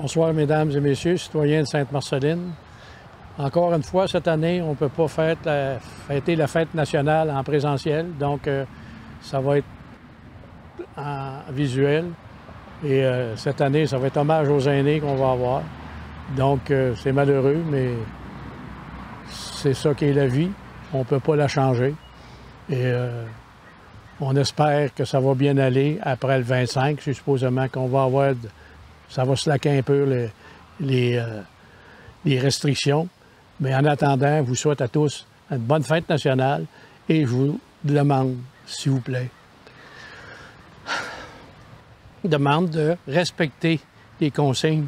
Bonsoir, mesdames et messieurs, citoyens de Sainte-Marceline. Encore une fois, cette année, on ne peut pas fêter la fête nationale en présentiel, donc ça va être en visuel. Et cette année, ça va être hommage aux aînés qu'on va avoir. Donc, c'est malheureux, mais c'est ça qui est la vie. On ne peut pas la changer. Et on espère que ça va bien aller après le 25. C'est supposément qu'on va avoir... Ça va slacker un peu les restrictions. Mais en attendant, je vous souhaite à tous une bonne fête nationale et je vous demande, s'il vous plaît, de respecter les consignes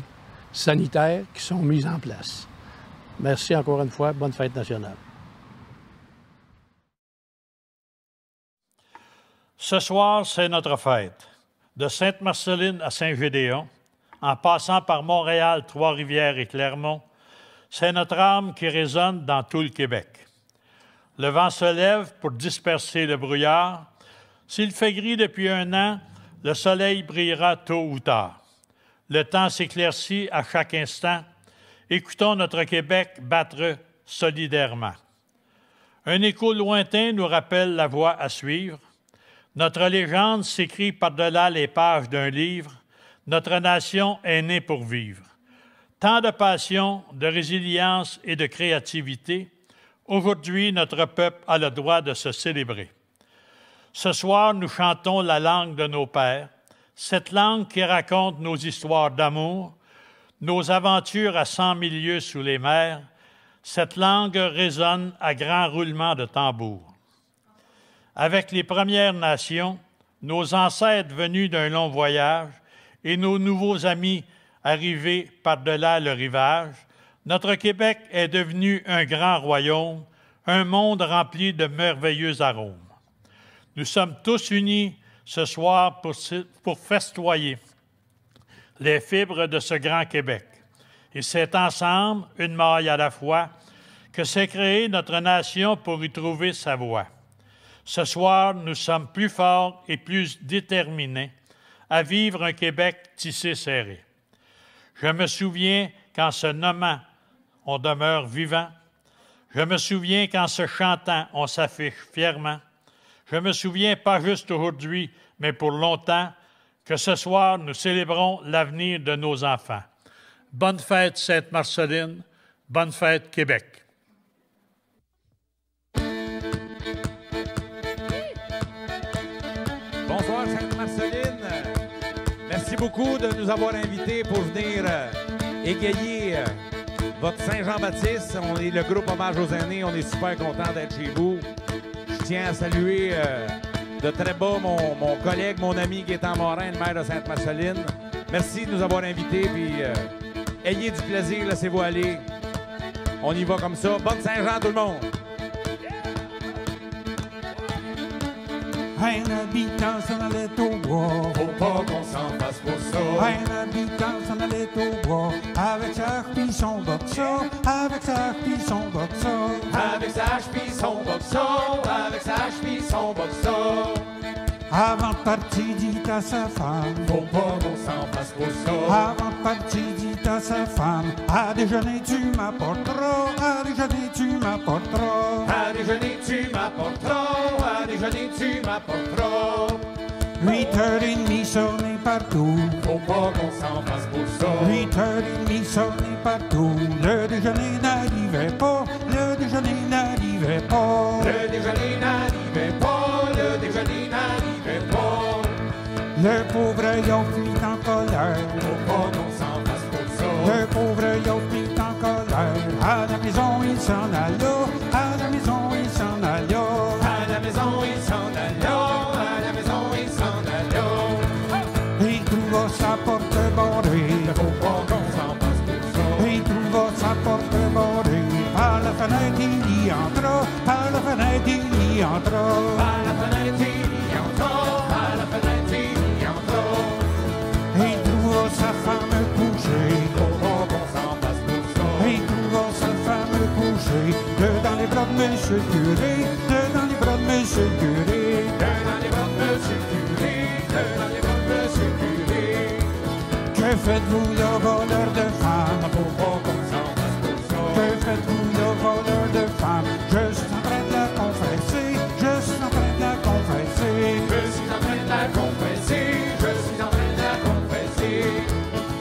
sanitaires qui sont mises en place. Merci encore une fois. Bonne fête nationale. Ce soir, c'est notre fête. De Sainte-Marceline à Saint-Gédéon, en passant par Montréal, Trois-Rivières et Clermont, c'est notre âme qui résonne dans tout le Québec. Le vent se lève pour disperser le brouillard. S'il fait gris depuis un an, le soleil brillera tôt ou tard. Le temps s'éclaircit à chaque instant. Écoutons notre Québec battre solidairement. Un écho lointain nous rappelle la voie à suivre. Notre légende s'écrit par-delà les pages d'un livre. Notre nation est née pour vivre. Tant de passion, de résilience et de créativité, aujourd'hui, notre peuple a le droit de se célébrer. Ce soir, nous chantons la langue de nos pères, cette langue qui raconte nos histoires d'amour, nos aventures à 100 000 lieues sous les mers. Cette langue résonne à grand roulement de tambour. Avec les Premières Nations, nos ancêtres venus d'un long voyage et nos nouveaux amis arrivés par-delà le rivage, notre Québec est devenu un grand royaume, un monde rempli de merveilleux arômes. Nous sommes tous unis ce soir pour festoyer les fibres de ce grand Québec. Et c'est ensemble, une maille à la fois, que s'est créée notre nation pour y trouver sa voie. Ce soir, nous sommes plus forts et plus déterminés à vivre un Québec tissé serré. Je me souviens qu'en se nommant, on demeure vivant. Je me souviens qu'en se chantant, on s'affiche fièrement. Je me souviens, pas juste aujourd'hui, mais pour longtemps, que ce soir, nous célébrons l'avenir de nos enfants. Bonne fête Sainte-Marceline, bonne fête Québec. Bonsoir Sainte-Marceline. Merci beaucoup de nous avoir invités pour venir égayer votre Saint-Jean-Baptiste. On est le groupe Hommage aux aînés. On est super contents d'être chez vous. Je tiens à saluer de très bas mon collègue, mon ami qui est en Morin, le maire de Sainte-Marceline. Merci de nous avoir invités. Puis ayez du plaisir, laissez-vous aller. On y va comme ça. Bonne Saint-Jean tout le monde! Un habitant s'en allait au bois. Faut pas qu'on s'en fasse pour ça. Un habitant s'en allait au bois. Avec sa hache pis son boxeur. Avec sa hache pis son boxeur. Avec sa hache pis son boxeur. Avec sa hache pis son boxeur. Avant de partir, dit à sa femme. Faut pas qu'on s'en fasse pour ça. Avant de partir, dit à sa femme. À déjeuner, tu m'apporteras. À déjeuner, tu m'apporteras. À déjeuner, tu m'apporteras. À déjeuner, tu m'apporteras. 8h30 sonné partout. Faut pas qu'on s'en fasse pour ça. 8h30 sonné partout. Le déjeuner n'arrivait pas. Le déjeuner n'arrivait pas. Le déjeuner n'arrivait pas. Le déjeuner n'arrivait pas. Le pauvre yacht mit en colère. Faut pas qu'on s'en fasse pour ça. Le pauvre yacht mit en colère. À la maison il s'en alla. À la maison il s'en alla. À la maison il s'en alla. À la maison il s'en alla. Il trouva sa porte barrée. Faut pas qu'on s'en fasse pour ça. Il trouva sa porte barrée. À la fenêtre il y entra. À la fenêtre il y entra. À la fenêtre il y entra. À la fenêtre il y entra. Il trouva sa femme couchée. Faut pas qu'on s'en fasse pour ça. Il trouva sa femme couchée. Dans les bras de monsieur le curé. Dans les bras de monsieur le curé. Dans les bras de monsieur le curé. Dans les bras de monsieur le curé. Que Que faites-vous le voleur de femmes? Faut pas qu'on s'en fasse pour ça. Que faites-vous le voleur de femmes? Je suis en train de la confesser, je suis en train de la confesser. Je suis en train de la confesser, je suis en train de la confesser.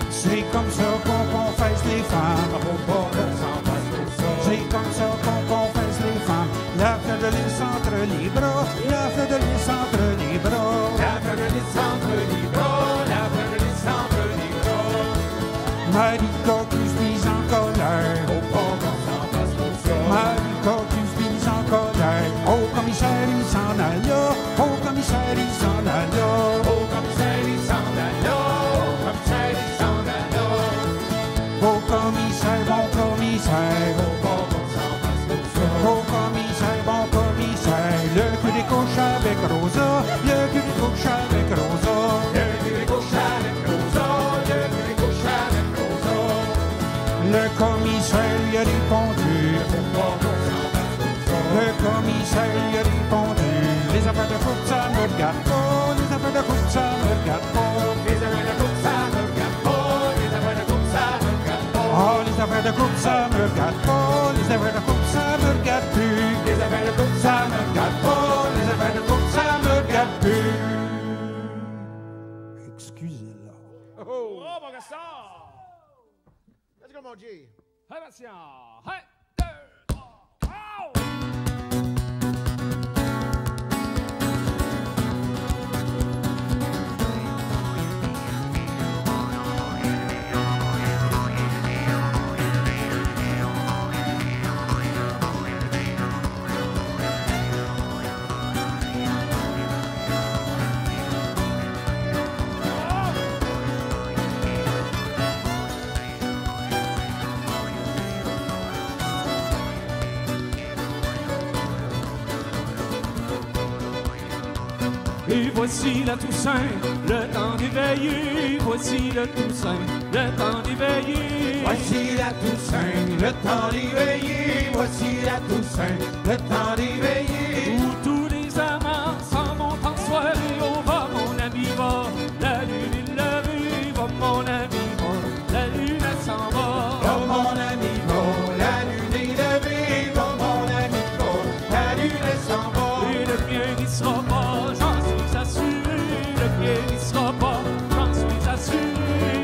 C'est comme ça qu'on confesse les femmes. Faut pas qu'on s'en fasse pour ça. C'est comme ça qu'on confesse les femmes. La fleur de lys entre les bras, la fleur de lys entre les bras. La fleur de lys entre les bras, la fleur de lys entre les bras. Marie Cocus mise en colère. Faut pas qu'on s'en fasse pour ça. Marie Cocus mise en colère. Au commissaire il s'en alla, au commissaire il s'en alla. Au commissaire il s'en alla, au commissaire il s'en alla. Au commissaire, bon commissaire. Faut pas qu'on s'en fasse pour ça. Au commissaire, bon commissaire. Le curé couche avec Rosa, le curé couche avec Rosa. Le curé couche avec Rosa, le curé couche avec Rosa. Le commissaire lui a répondu. Faut pas qu'on s'en fasse pour ça. Le commissaire lui a répondu. Les affaires de couple, ça me regarde pas. Les affaires de couple, ça me regarde pas. Les affaires de couple, ça me regarde pas. Les affaires de couple, ça me regarde pas. Oh, les affaires de couple, ça me regarde pas. Les affaires de couple, ça me regarde plus. Les affaires de couple, ça me regarde pas. Les affaires de couple, ça me regarde plus. Excusez-la. Oh, mon Gaston! Let's go, mon G. Hey, patient! Hey, 2, 3, oh! Et voici la Toussaint, le temps d'éveiller. Voici le Toussaint, le temps d'éveiller. Voici la Toussaint, le temps d'éveiller. Voici la Toussaint, le temps d'éveiller. Où tous les amants s'en vont en soirée. Oh, va mon ami, va. La lune est levée. Va mon ami, va. La lune elle s'en va. Va mon ami, va. La lune est levée. Va mon ami, va. La lune elle s'en va. Et le mien n'y sera pas, j'en suis assuré. Le mien n'y sera pas, j'en suis assuré.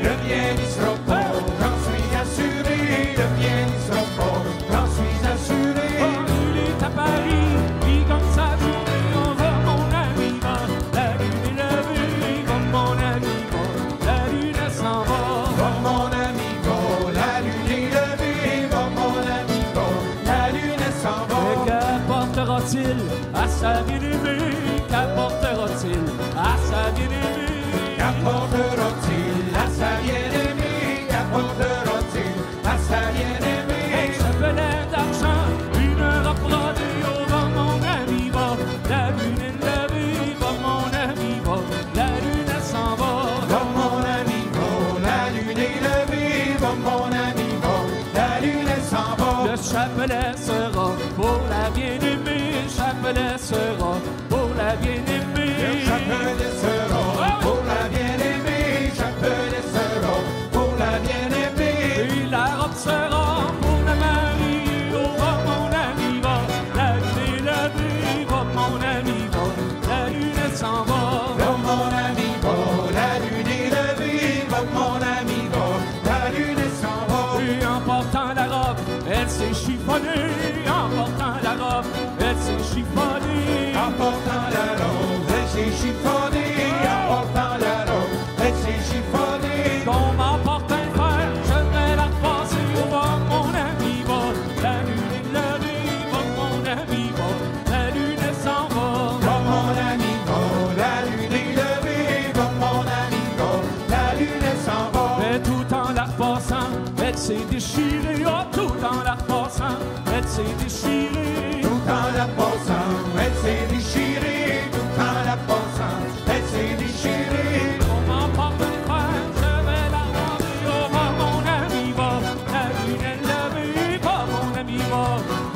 Le bien n'y sera pas, j'en suis assuré. Le bien n'y sera pas, j'en suis assuré. Oh, il est à Paris, puis comme ça journée, on va mon ami, va. La lune est levée, va mon ami, va. La lune elle s'en va. Va mon ami, va. La lune est levée. Va mon ami, va. La lune elle s'en va. Et qu'apportera-t-il à sa bien-aimée? Qu'apportera-t-il à sa bien-aimée? Qu'apportera-t-il à sa bien-aimée? Qu'apportera-t-il à sa bien-aimée? Un chapelet d'argent, une robe brodée. Oh, va mon ami, va. La lune est levée, va mon ami, va. La lune elle s'en va. Va mon ami, va. La lune est levée. Va mon ami, va. La lune elle s'en va. Le chapelet sera pour la bien-aimée. Le chapelet sera pour la bien-aimée. Le chapelet sera pour la bien-aimée. Chapelet sera pour la bien-aimée. Et la robe sera pour la mariée. Oh, va mon ami, va. La lune est levée, va mon ami, va. La lune elle s'en va. Va mon ami, va. La lune est levée. Va mon ami, va. La lune elle s'en va. Et en portant la robe, elle s'est chiffonnée. En portant la robe, elle s'est chiffonnée. En portant la robe, elle s'est chiffonnée. En portant la robe, elle s'est chiffonnée. Qu'on m'emporte un fer, je vais la repasser. Oh, va mon ami, va. La lune est levée, va mon ami, va. La lune elle s'en va. Va mon ami, va. La lune est levée. Va mon ami, va. La lune elle s'en va. Et tout en la repassant, elle s'est déchirée. Oh, tout en la repassant, elle s'est déchirée. Tout en la passant, elle s'est déchirée. Tout en la passant, elle s'est déchirée. On m'emporte un fer, je vais la ranger. Oh, va mon ami, va. La lune est levée, va mon ami, va.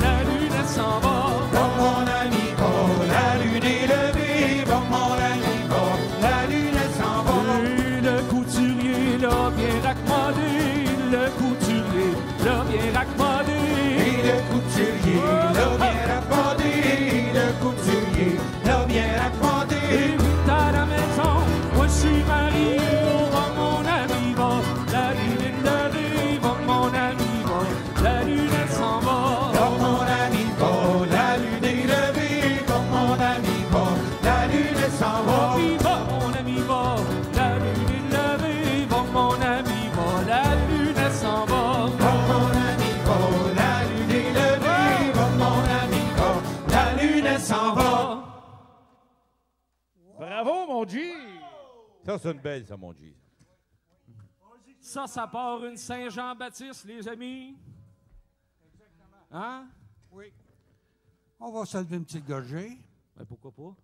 La lune elle s'en va. Va mon ami, va. La lune est levée. Va mon ami, va. La lune elle s'en va. Et le couturier l'a bien raccommodé, le couturier l'a bien raccommodé. Et le couturier l'a bien raccommodé, le couturier l'a bien raccommodé. Et vite à la maison, moi je suis marié, on va mon ami va, la lune est levée, va mon ami va, la lune elle s'en va. Comme mon ami va, la lune est levée, comme mon ami va, la lune elle s'en va. Oui, va mon ami va, la lune est levée, va mon ami va, la lune elle s'en va. Comme mon ami va, la lune est levée, comme mon ami va, la lune elle s'en va. Bravo, mon G! Ça, c'est une belle, ça, mon G. Ça part une Saint-Jean-Baptiste, les amis. Hein? Oui. On va se lever une petite gorgée. Ben pourquoi pas?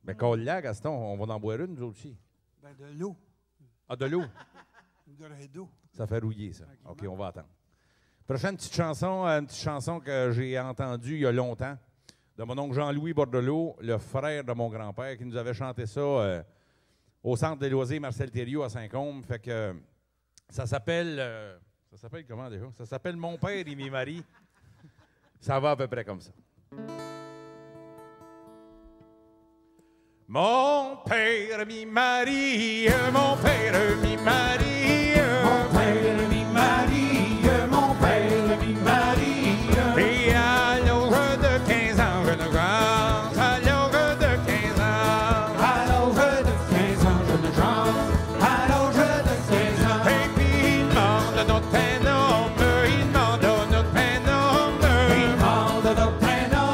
Mais colle-la, Gaston, on va en boire une, nous aussi. Ben, de l'eau. Ah, de l'eau? Une gorgée d'eau. Ça fait rouiller, ça. OK, on va attendre. Prochaine petite chanson, une petite chanson que j'ai entendue il y a longtemps, de mon oncle Jean-Louis Bordelot, le frère de mon grand-père, qui nous avait chanté ça au Centre des loisirs Marcel Thériault à Saint-Côme. Fait que ça s'appelle comment déjà? Ça s'appelle Mon père et mes maris. Ça va à peu près comme ça. Mon père, mi mari, mon père, mi mari, Mon père, mi mari, mon père, mi mari. et à l'âge de 15 ans, je ne grâce, à l'âge de 15 ans. À l'âge de 15 ans, je ne chante. À l'âge de 15 ans. Et puis il demande notre prénom, il demande notre prénom. Il demande notre prénom,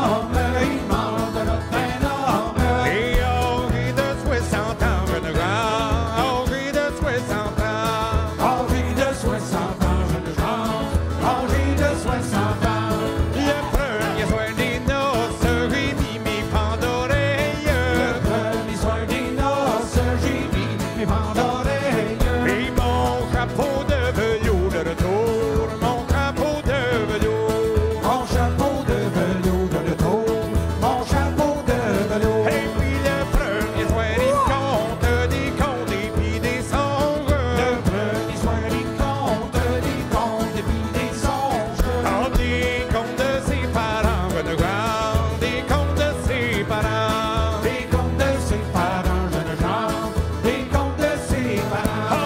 il demande notre prénom. Et âgé de 60 ans, je ne grâce, âgé de 60 ans. Âgé de 60 ans, je ne chante. Âgé de 60 ans. Le premier soir des noces, j'ai mis mes pans d'oreilles. Le premier soir des noces, j'ai mis mes bandes d'oreilles. Et mon chapeau de velours de retour, mon chapeau de velours. Mon chapeau de velours de retour, mon chapeau de velours. Et puis le premier soir, il compte des contes et puis des songes. Le premier soir, il compte et puis des songes. Ah, des contes de ses parents, je ne grande, des contes de ses parents. Des contes de ses parents, je ne chante. Des contes de ses parents.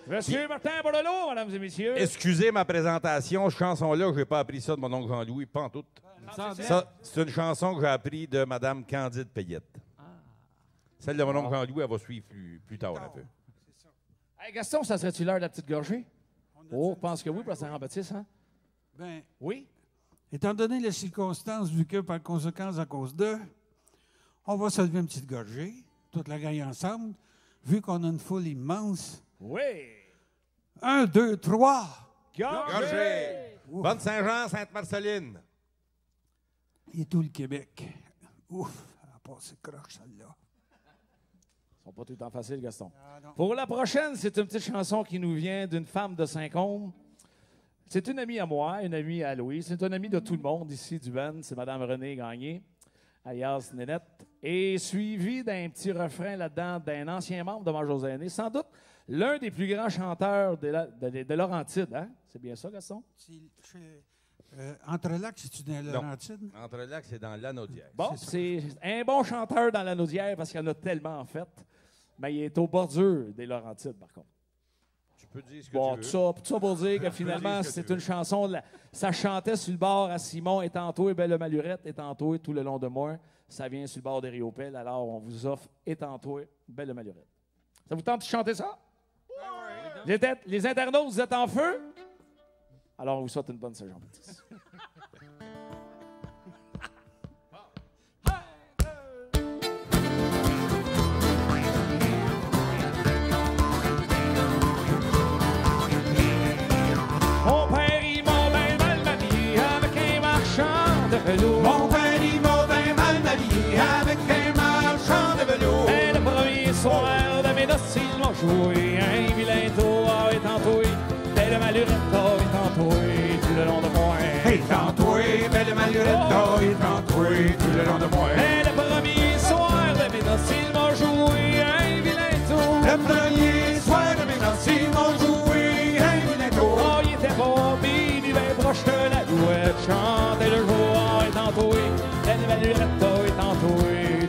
Monsieur Martin Bordelot, mesdames et messieurs. Excusez ma présentation, cette chanson-là, je n'ai pas appris ça de mon oncle Jean-Louis, pas en tout. Ça, c'est une chanson que j'ai appris de Mme Candide Payette. Celle de mon oncle Jean-Louis, elle va suivre plus tard un peu. Hey, Gaston, ça serait-tu l'heure de la petite gorgée? Oh, je pense que oui, pour Saint-Jean-Baptiste, hein? Ben, Oui? étant donné les circonstances, vu que par conséquence, à cause d'eux, on va se lever une petite gorgée, toute la gang ensemble, vu qu'on a une foule immense. Oui! 1, 2, 3. Gorgée! Bonne Saint-Jean, Sainte-Marceline! Et tout le Québec. Ouf, elle a passé croche, celle-là. Ils sont pas tout le temps faciles, Gaston. Ah, non. Pour la prochaine, c'est une petite chanson qui nous vient d'une femme de Saint-Côme. C'est une amie à moi, une amie à Louis. C'est une amie de tout le monde ici du band. C'est Mme Renée Gagné, alias Nénette. Et suivi d'un petit refrain là-dedans d'un ancien membre de Mangeurs Aînés. Sans doute l'un des plus grands chanteurs de Laurentides. Hein? C'est bien ça, Gaston? Entrelac, c'est-tu dans la Laurentide? Entrelac, c'est dans l'Anaudière. Bon, c'est un bon chanteur dans la Naudière parce qu'il y en a tellement en fait. Mais il est aux bordures des Laurentides, par contre. Tu peux dire ce que Bon, tu veux. tout ça pour dire que finalement, ce que c'est tu une chanson. Ça chantait sur le bord à Simon, et tantôt, et Belle Malurette, et tantôt, tout le long de moi. Ça vient sur le bord des Riopelles. Alors, on vous offre, et tantôt, Belle Malurette. Ça vous tente de chanter ça? Les internautes, vous êtes en feu? Alors, on vous souhaite une bonne Saint-Jean-Baptiste. Mon père, il m'a bien mal marié avec un marchand de velours. Mon père, il m'a bien mal marié avec un marchand de velours. Et le premier soir de mes noces, il m'a joué un vilain tour et tantôt, belle malurette et tantôt, tout le long de moi. Et tantôt, belle malurette, et tantôt, tout le long de moi. Et le premier soir de mes noces, il m'a joué un vilain tour. Le premier soir de mes noces, ils m'ont joué un vilain tour. Oh, il était beau, il vivait proche de la douette, chantait le jour et tantôt, belle malurette et tantôt,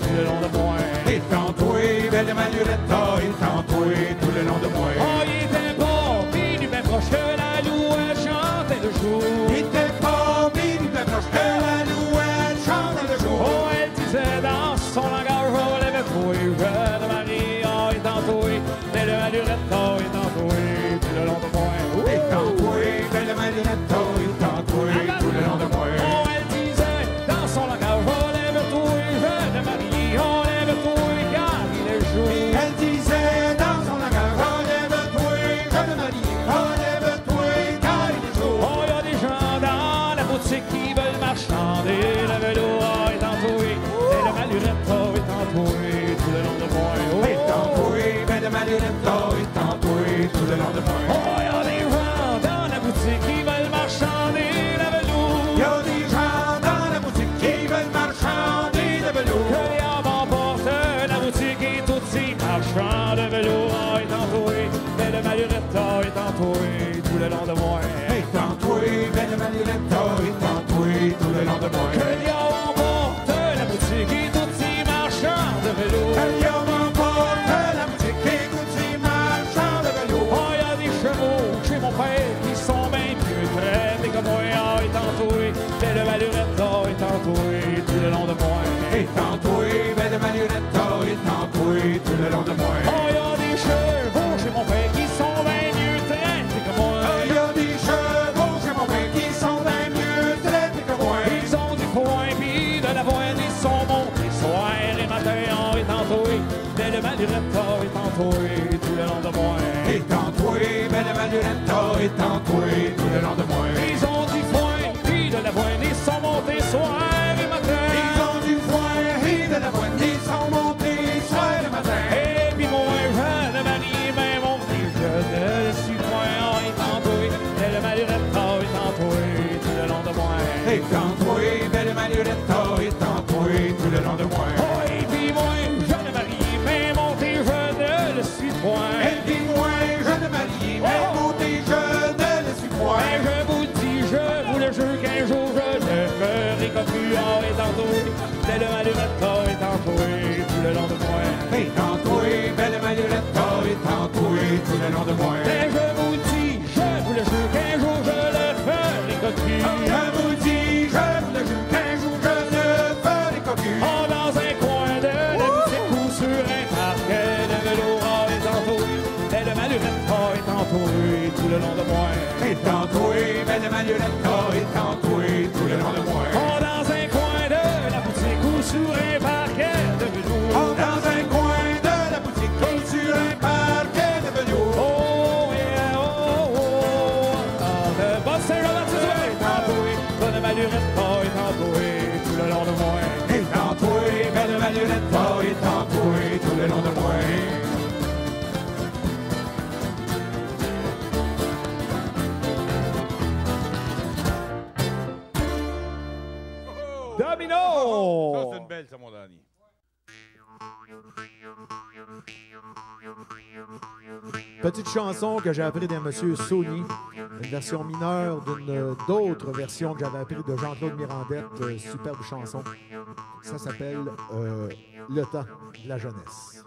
tout le long de moi. Et tantôt, belle malurette, et tantôt, tout le long de moi. Oh, il était beau, il vivait proche de la douette, chantait le jour. Il était pas il était proche de la louette, chantait le jour. Oh, elle disait dans son langage, oh, lève toi, jeune Marie, oh, et tantôt, belle malurette, oh, et tantôt, tout le long de moi. Et tantôt, belle malurette, et tantôt, tout le long de moi. Oh, elle disait dans son langage, oh, lève toi, jeune Marie, oh, lève toi, car il est jour. Elle disait dans son langage, relève-toi, jeune Marie, relève-toi, car il est jour. Oh, il y a des gens dans la boutique qui veulent marchander le vélo, oh, et tantôt, belle malurette, oh, et tantôt, tout le long de moi. Et tantôt, belle malurette, et tantôt, tout le long de moi. Oh, il y a des gens dans la boutique qui veulent marchander le vélo. Il y a des gens dans la boutique qui veulent marchander le velours. Que les hommes emportent la boutique et tous ces marchands de vélo, oh, et tantôt, belle malurette, oh, et tantôt, tout le long de moi. Et tantôt, belle malurette, et tantôt, tout le long de moi. Que les hommes emportent la boutique et tous ces marchands de vélo. Il y a m'emporte la boutique et tous ces marchands de velours. Oh, il y a des chevaux chez mon père qui sont bien plus traités que moi, oh, et tantôt, belle malurette, oh, et tantôt, tout le long de moi. Et tantôt, belle malurette, et tantôt, tout le long de moi. Oh, il y a des chevaux chez mon père qui sont bien mieux traités que moi. Il y a des chevaux chez mon père qui sont bien mieux traités que moi. Ils ont du foin puis de la voine, ils sont montés soir et matin, oh, et tantôt, belle malurette, oh, et tantôt, tout le long de moi. Et tantôt, belle malurette, et tantôt, tout le long de moi. Ils ont du foin puis de la voine, ils sont montés soir et matin. Ils ont du foin et de la voine, ils sont montés soir le matin. Et puis mon jeune mari, mais mon petit jeune suis point, oh, et tantôt, belle malurette, oh, et tantôt, tout le long de moi. Et tantôt, belle malurette, et tantôt, tout le long de moi. Oh, et puis moi, jeune mari, mais mon petit jeune le suis point. Et puis moi, jeune marié, mais monté, je ne le suis point. Mais je vous dis, je vous le jure qu'un jour je ne ferai comme tu, oh, et tantôt, belle malurette, oh, et tantôt, tout le long de moi. Et tantôt, belle malurette, et tantôt, tout le long de moi. Et je vous dis, je vous le jure, qu'un jour je le ferai cocu. Je vous dis, je vous le jure, qu'un jour je le ferai cocu. Oh, dans un coin de la boutique ou sur un parquet de velours est entouré, et de Malurette est entouré tout le long de moi. Est entouré, belle Manuelette est entouré tout le long de moi. Oh, dans un coin de la boutique ou sur un parquet de velours. Oh, dans un coin de la boutique ou sur un parquet de velours. Oh, yeah, oh, oh. Ah, le boss Saint-Jean-Baptiste est entouré, bonne Malurette est entouré tout le long de moi. Est entouré, belle Manuelette est entouré tout le long de moi. Domino! Ça, c'est une belle, ça, mon Danny. Petite chanson que j'ai appris d'un monsieur Sony, une version mineure d'une d'autres versions que j'avais appris de Jean-Claude Mirandette, superbe chanson. Ça s'appelle Le temps de la jeunesse.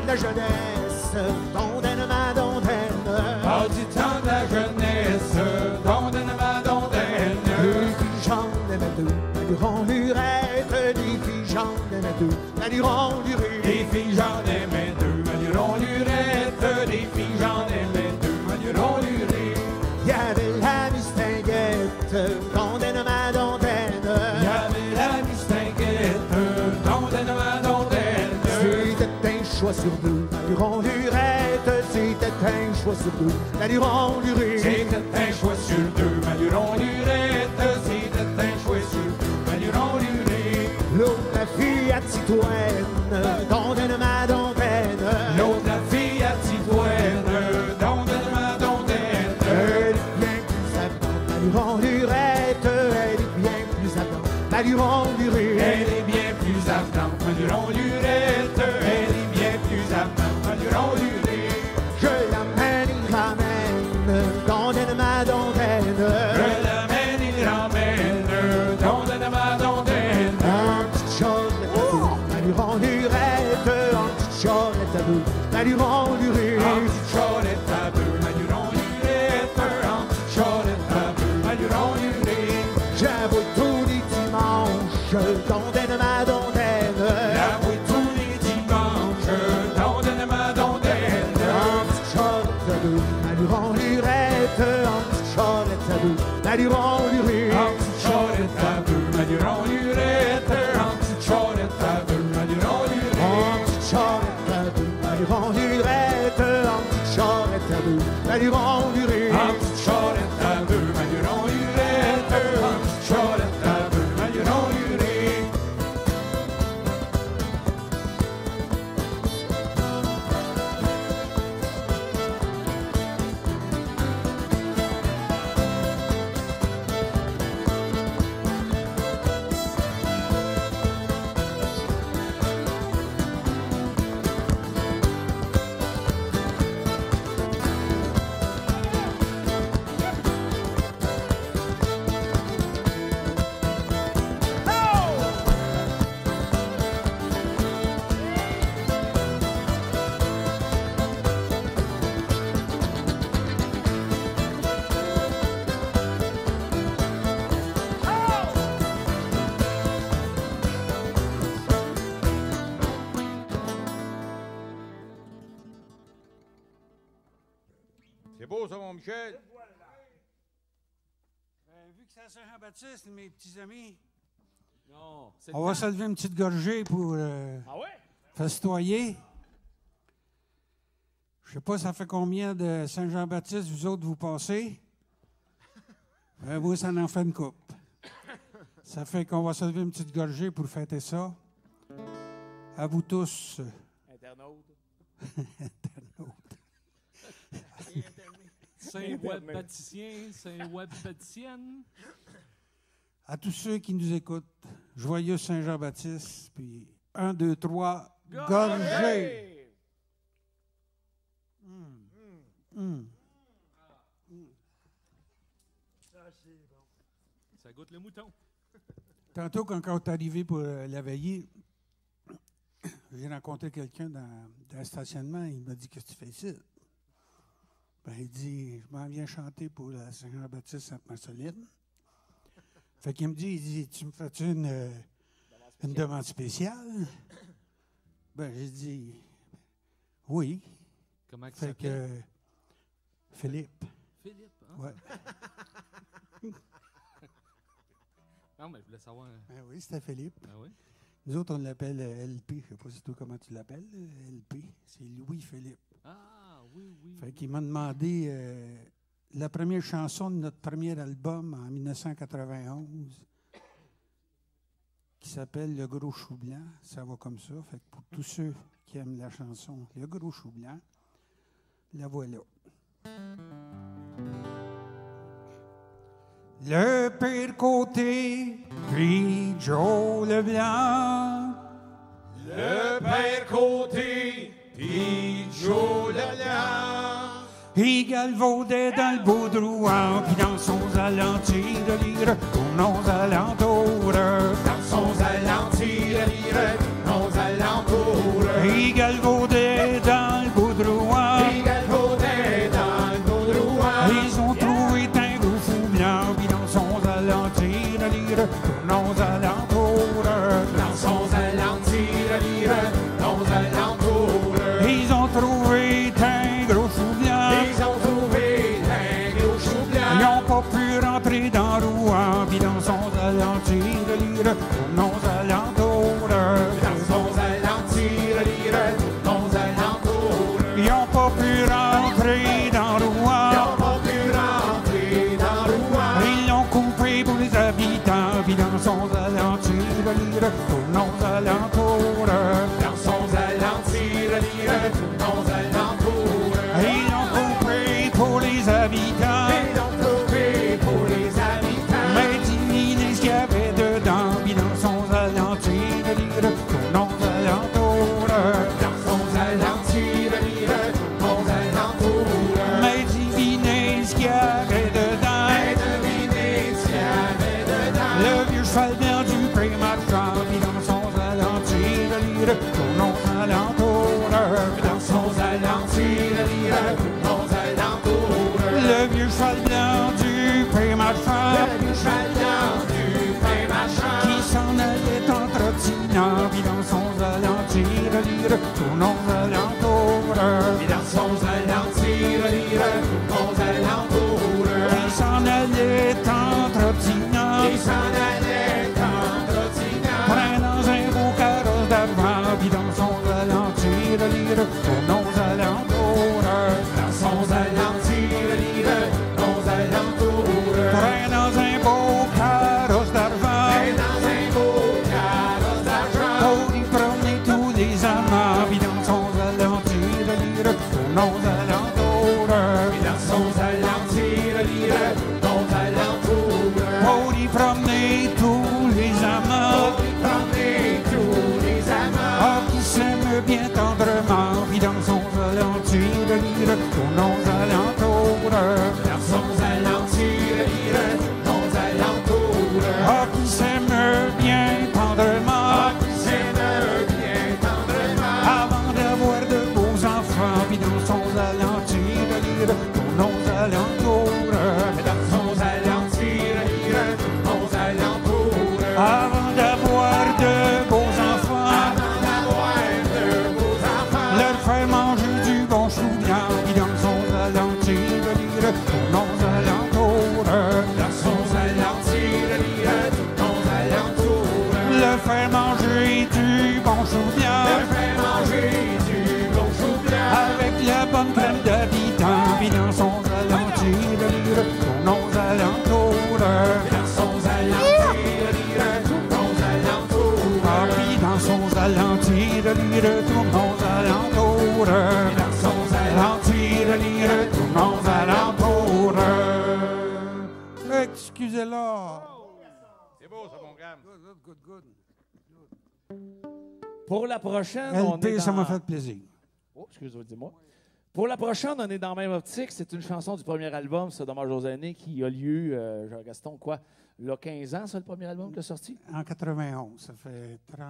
La jeunesse, dondaine ma dondaine. Oh, du temps de la jeunesse, dondaine ma dondaine. Les filles j'en aimais deux, la durant lurette. Les filles j'en aimais deux, la durant lurette. Les filles j'en aimais deux, manurons lurette. Les filles j'en aimais deux, manurons lurette. Il y avait la distinguette, dondaine ma dondaine. Il y avait la distinguette, dondaine ma dondaine. C'était un choix sur deux, la durant lurette. C'était un choix sur deux, la durant lurette. C'était un choix sur deux, manurons lurette. C'était un choix sur deux, manurons lurette. L'autre la fille à Titoine, dondaine ma dondaine. L'autre la fille à Titoine, dondaine ma dondaine. Elle est bien plus avenante, la durant lurette. Elle est bien plus avenante, la durant lurette. Elle est bien plus avenante, manurons lurette. Elle est bien plus avenante, manurons lurette. Je l'amène, il ramène, dondaine ma dondaine. Je l'amène, il ramène, dondaine ma dondaine. En petite charrette à deux, la durant lurette. En petite charrette à deux, la durant lurette. En petite charrette à deux, manurons lurette. En petite charrette à deux, manurons lurette. J'avoue tous les dimanches, dondaine ma dondaine. J'avoue tous les dimanches, dondaine ma dondaine. En petite charrette à deux, la durant lurette. En petite charrette à deux, la durant lurette. En petite charrette à deux, manurons lurette. En petite charrette à deux, manurons lurette. En petite charrette à deux, la durant lurette. En petite charrette à deux, la durant lurette. En petite charrette à deux, manurons lurette. En petite charrette à deux, manurons lurette. C'est beau, ça, mon Michel? Vu que c'est à Saint-Jean-Baptiste, mes petits amis, Non, c'est on va se lever une petite gorgée pour Ah ouais? festoyer. Je sais pas, ça fait combien de Saint-Jean-Baptiste, vous autres, vous passez? Moi, ça en fait une coupe. Ça fait qu'on va se lever une petite gorgée pour fêter ça. À vous tous. Internaute. Saint-Web pâtissier, Saint-Web pâtissienne. À tous ceux qui nous écoutent, joyeux Saint-Jean-Baptiste, puis 1, 2, 3, gorgée! Ça goûte le mouton. Tantôt, quand on est arrivé pour la veillée, j'ai rencontré quelqu'un dans le stationnement. Il m'a dit: qu'est-ce que tu fais ici? Ben, il dit: je m'en viens chanter pour la Saint-Jean-Baptiste Sainte-Marceline. Fait qu'il me dit, tu me fais-tu une demande spéciale? Ben, j'ai dit oui. Comment il Fait s'appelle? que Philippe. Philippe, hein? Ouais. Non, mais je voulais savoir. Ben oui, c'était Philippe. Ah oui? Nous autres, on l'appelle LP. Je ne sais pas si toi comment tu l'appelles, LP. C'est Louis-Philippe. Ah, oui, oui. Fait qu'il m'a demandé la première chanson de notre premier album en 1991 qui s'appelle Le Gros Chou Blanc. Ça va comme ça. Fait que pour tous ceux qui aiment la chanson Le Gros Chou Blanc, la voilà. Le pire côté, puis Joe Leblanc. Le père côté, puis Joe Leblanc. Il galvaudait dans le Baudrouin, puis dans son alentir de lire aux nos alentours. Dans son alentir de lire nos alentours. Il galvaudait dans le Baudrouin. Il galvaudait dans le Baudrouin. Ils ont trouvé un gros fou blanc, puis dans son alentir de lire aux nos alentours. Dans son alentir de lire nos alentours. Ils ont trouvé un gros fou blanc. Ils ont trouvé un gros chou blanc. Ils n'ont pas pu rentrer dans Rouen, puis dans son alentir de lire aux nos alentours. Dans son alentir de lire nos alentours. Ils n'ont pas pu rentrer dans Ils Rouen. n'ont pas pu rentrer dans Rouen. Ils l'ont coupé pour les habitants, puis dans son alentir de lire aux nos alentours. Dans son alentir de lire nos alentours. Ils l'ont coupé pour les habitants. Ils l'ont trouvé pour les habitants. Mais devinez ce qu'il y avait dedans, puis dans son alentir de lire aux nos alentours. Dans son alentir de lire nos alentours. Mais devinez ce qu'il y avait dedans. Et devinez ce qu'il y avait dedans. Le vieux cheval blanc du pré marchand, puis dans son alentir de lire aux nos alentours. Dans son alentir de lire nos alentours. Le vieux cheval blanc du pré marchand, Le vieux cheval blanc du pain marchand. qui s'en allait en trottinant, puis dans son alentir de lire aux nos alentours. Et dans son alentir de lire nos alentours. Qui s'en allait en trottinant, Il s'en allait en trottinant. prenant un beau carrosse d'avant, puis dans son alentir de lire aux nos alentours. Dans son alentir de lire nos alentours. Prenant un beau carrosse d'argent, Et dans un beau carrosse d'argent. pour y promener tous les amants, puis dans son alentir de lire aux nos alentours. Et dans son alentir de lire nos alentours. Pour y promener tous les amants, Pour y promener tous les amants. ah, qui s'aiment bien tendrement, puis dans son alentir de lire aux nos alentours. Dans son alentir de lire nos alentours. Ah, qui s'aiment bien tendrement, Qui s'aiment bien tendrement. avant d'avoir de beaux enfants, puis dans son alentir de lire aux nos alentours. Dans son alentir de lire nos alentours. Avant d'avoir de beaux enfants, Avant d'avoir de beaux enfants. leur faire manger du bon chou blanc, puis dans son alentir de lire aux nos alentours. Dans son alentir de lire nos alentours. Leur faire manger du bon chou blanc, Leur fait manger du bon chou blanc. avec la bonne crème lire, tournons alentour. Versons ralentir, lire, tournons alentour. Excusez-la. C'est beau, ça, mon gars. Good. Pour la prochaine, on est LP, ça dans... m'a fait plaisir. Oh, excusez-moi, dis-moi. Pour la prochaine, on est dans la même optique. C'est une chanson du premier album, c'est Dommage aux années, qui a lieu, Jean-Gaston, quoi, il y a 15 ans, ça, le premier album qui est sorti? En 91, ça fait 30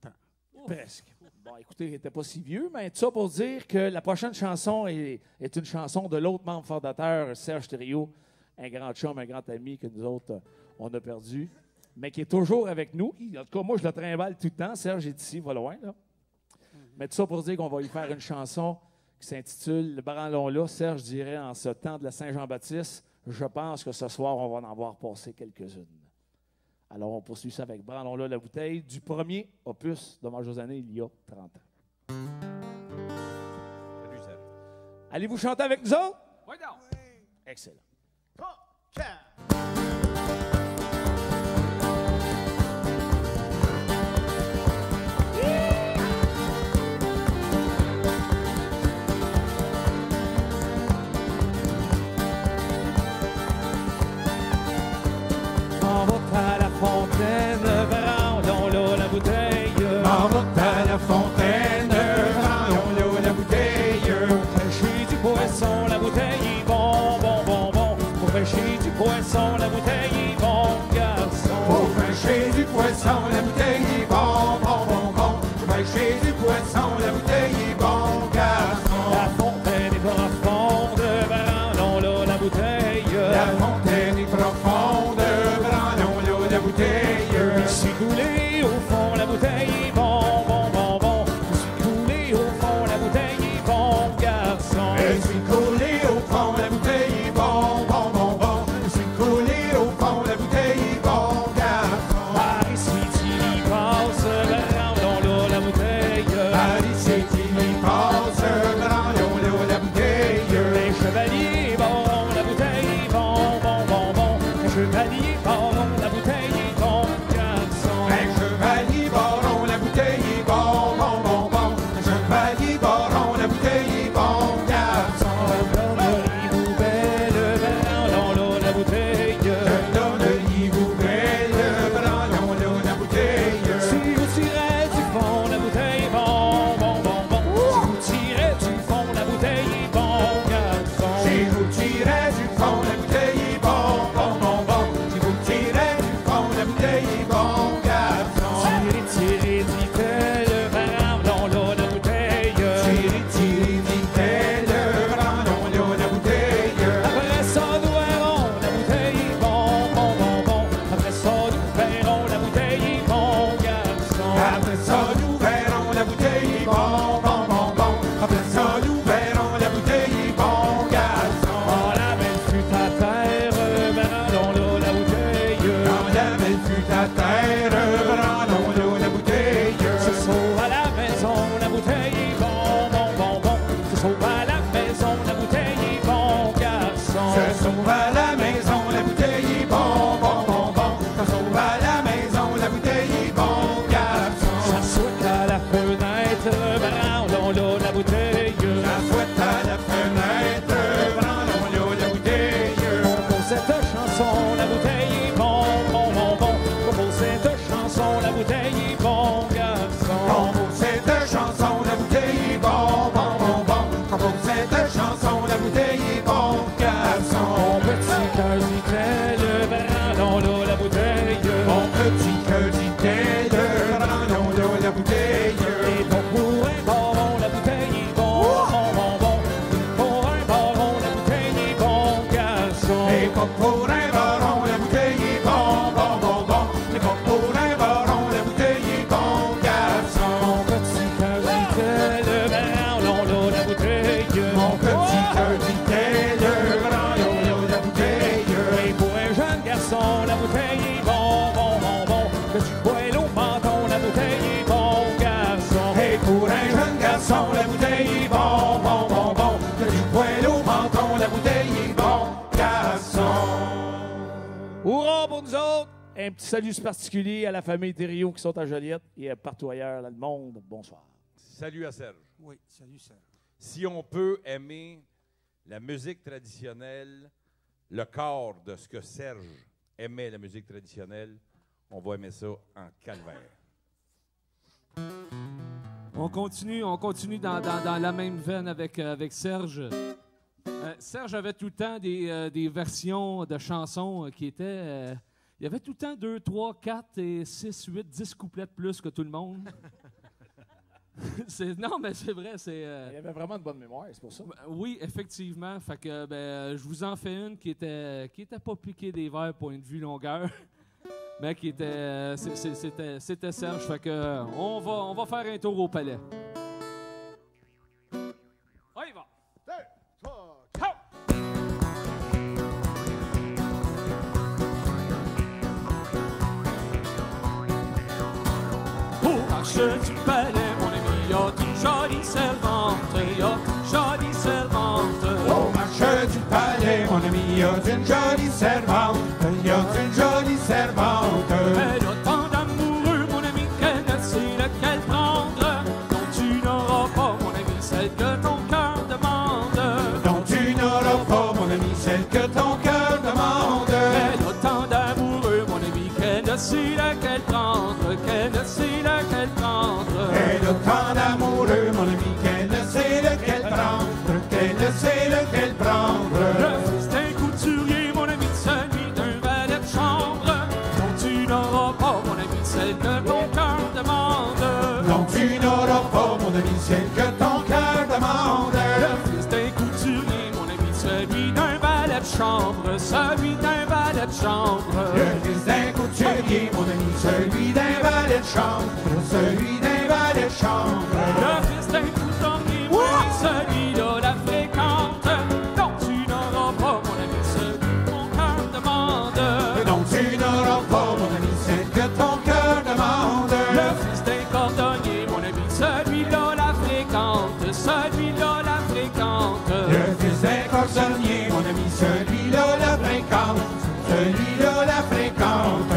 ans. Presque. Bon, écoutez, il n'était pas si vieux, mais tout ça pour dire que la prochaine chanson est une chanson de l'autre membre fondateur, Serge Thériault, un grand chum, un grand ami que nous autres, on a perdu, mais qui est toujours avec nous. En tout cas, moi, je le trimballe tout le temps. Serge est ici, va loin, là. Mais tout ça pour dire qu'on va lui faire une chanson qui s'intitule « Branlons-là ». Serge dirait en ce temps de la Saint-Jean-Baptiste, je pense que ce soir, on va en avoir passé quelques-unes. Alors, on poursuit ça avec « Branlons-là la bouteille » du premier opus Dommage aux années, il y a 30 ans. Salut, Serge. Allez-vous chanter avec nous autres? Oui, non. Excellent. En route à la fontaine, branlons-là la bouteille. En route à la fontaine, branlons-là la bouteille. Pour pêcher du poisson, la bouteille, bon, bon, bon, bon. Pour pêcher du poisson, la bouteille, bon, garçon. Pour pêcher du poisson, la bouteille est bon, bon, bon, bon. Pour pêcher du poisson, la bouteille est bon, garçon. La fontaine est profonde, branlons-là la bouteille. La fontaine est profonde, branlons-là la bouteille. Je suis coulé au fond, la bouteille, bon, bon, bon, bon. Je suis coulé au fond, la bouteille, bon, garçon. Je suis coulé au fond, la bouteille est bon, bon, bon, bon. Je suis coulé au fond, la bouteille est bon, garçon. Par ici, tu y passes, branlons-là la bouteille. Par ici, il passe, branlons-là la bouteille. Les chevaliers, bon, la bouteille, bon, bon, bon, bon. Les chevaliers, bon, la bouteille, bon, garçon. Un chevalier baron, la bouteille est bon, bon, bon, bon. Un chevalier baron, la bouteille est bon, garçon. Donne-lui belle, branlons-là la bouteille. Je donne l'hibou belle, branlons-là la bouteille. Si vous tirez du fond, la bouteille, bon, bon, bon, bon. Si vous tirez du fond, la bouteille, bon, garçon. Si vous tirez du fond, la bouteille est bon, bon, bon, bon. Si vous tirez du fond, la bouteille est bon, garçon. Tirez, tirez, dit-elle, branlons-là la bouteille. Tirez, tirez, dit-elle, branlons-là la bouteille. Après ça, nous verrons la bouteille, bon, bon, bon, bon. Après ça, nous verrons la bouteille, bon, garçon. Après ça, nous verrons la bouteille est bon, bon, bon, bon. Après ça, nous verrons la bouteille est bon, garçon. Dans la belle fut à terre, branlons-là la bouteille. Quand la belle fut à terre, branlons-là la bouteille. Se sauve à la maison, la bouteille, bon, bon, bon, bon. Se sauve à la maison, la bouteille, bon, garçon. Se sauve à la maison, la bouteille est bon, bon, bon, bon. Se sauve à la maison, la bouteille est bon, garçon. Ça saute à la fenêtre, branlons-là la bouteille. Ça souhaite à la fenêtre, branlons-là la bouteille. Pour cette chanson, la bouteille, bon, bon, bon, bon. Pour cette chanson, la bouteille, bon, garçon. Pour cette chanson, la bouteille est bon, bon, bon, bon. Pour cette chanson, la bouteille est bon, garçon. Mon petit cœur dit-elle, branlons-là la bouteille. Mon petit cœur dit-elle, branlons-là la bouteille. Et pour un baron, la bouteille est bon, bon, bon, bon. Pour un baron, la bouteille est bon, garçon. Et comme pour un baron, la bouteille est bon, bon, bon, bon. Et comme pour un baron, la bouteille est bon, garçon. Mon petit cœur dit-elle, branlons-là la bouteille. Mon petit cœur dit-elle, branlons-là la bouteille. Et pour un jeune garçon, la bouteille est bon, bon, bon, bon. Que tu poêles au menton, la bouteille est bon, garçon. Et pour un jeune garçon, la bouteille est bon, bon, bon, bon. Que du poil au menton, la bouteille est bon, garçon. Hurrah pour nous autres! Un petit salut particulier à la famille Thériault qui sont à Joliette et partout ailleurs dans le monde. Bonsoir. Salut à Serge. Oui, salut Serge. Si on peut aimer la musique traditionnelle, le corps de ce que Serge aimait la musique traditionnelle, on va aimer ça en calvaire. On continue dans la même veine avec Serge. Serge avait tout le temps des versions de chansons qui étaient... il y avait tout le temps 2, 3, 4 et 6, 8, 10 couplets de plus que tout le monde. Non, mais c'est vrai, c'est... Il avait vraiment une bonne mémoire, c'est pour ça. Oui, effectivement. Fait que, je vous en fais une qui était pas piquée des verres point de vue longueur, mais qui était... C'était Serge. Fait que, on va faire un tour au palais. On y va! Au marché du palais, mon ami, y'a une jolie servante, y'a une jolie servante. Au marché du palais, mon ami, y a une jolie servante, y a une jolie servante. Elle a tant d'amoureux, mon ami, qu'elle ne sait lequel prendre. Non, tu n'auras pas, mon ami, celle que ton cœur demande. Donc tu n'auras pas, mon ami, celle que ton cœur demande. Elle a tant d'amoureux, mon ami, qu'elle ne sait lequel prendre, qu'elle ne sait lequel prendre. Elle a tant d'amoureux, mon ami, qu'elle ne sait lequel prendre, qu'elle ne sait lequel prendre. Le fils d'un couturier, mon ami, celui d'un valet de chambre. Non, tu n'auras pas, mon ami, celle que ton cœur demande. Donc tu n'auras pas, mon ami, celle que ton cœur demande. Le fils d'un couturier, mon ami, celui d'un valet de chambre, celui d'un valet de chambre. Le fils d'un couturier, mon ami, celui d'un valet de chambre, celui d'un valet de chambre. Le fils d'un couturier, mon ami, celui-là la fréquente. Non, tu n'auras pas, mon ami, celui que ton cœur demande. Donc tu n'auras pas, mon ami, celle que ton cœur demande. Le fils d'un cordonnier, mon ami, celui-là la fréquente, celui-là la fréquente. Le fils d'un cordonnier, mon ami, celui-là la fréquente, celui-là la fréquente.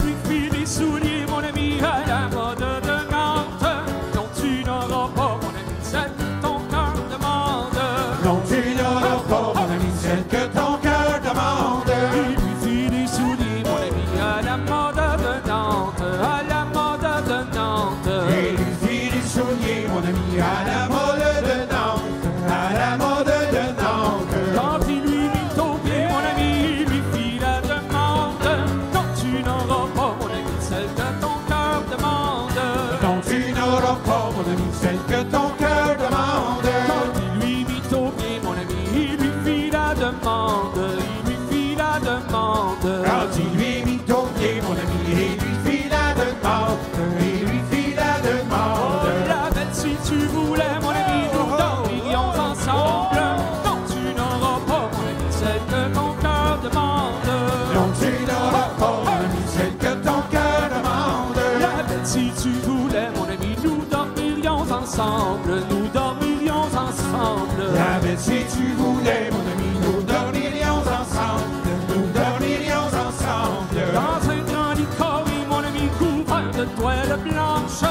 Lui fit des souliers, mon ami, à la mode de Nantes. Non, tu n'auras pas, mon ami, celle que ton cœur demande. Donc tu n'auras pas, mon ami, celle que ton cœur demande. Lui fit des souliers, mon ami, à la mode de Nantes, à la mode de Nantes. Et lui fit des souliers, mon ami, à la mode de Nantes, à la mode de Nantes. Quand il lui mit au pied, mon ami, il lui fit la demande. Non, tu n'auras pas, mon ami, celle que ton cœur demande. Donc tu n'auras pas, mon ami, celle que ton cœur demande. Quand il lui mit au pied, mon ami, il lui fit la demande. Il lui fit la demande. Quand il lui mit au pied, mon ami, il lui fit la demande, il lui fit la demande. Oh, la belle, si tu voulais, mon ami, nous dormirions ensemble. Non, tu n'auras pas, mon ami, celle que ton cœur demande. Donc tu n'auras pas, mon ami, celle que ton cœur demande. La belle, si tu voulais, mon ami, nous dormirions ensemble. Nous dormirions ensemble. La belle, si tu voulais, mon ami, nous dormirions ensemble, nous dormirions ensemble. Dans un grand lit carré, mon ami, couvert de toile blanche.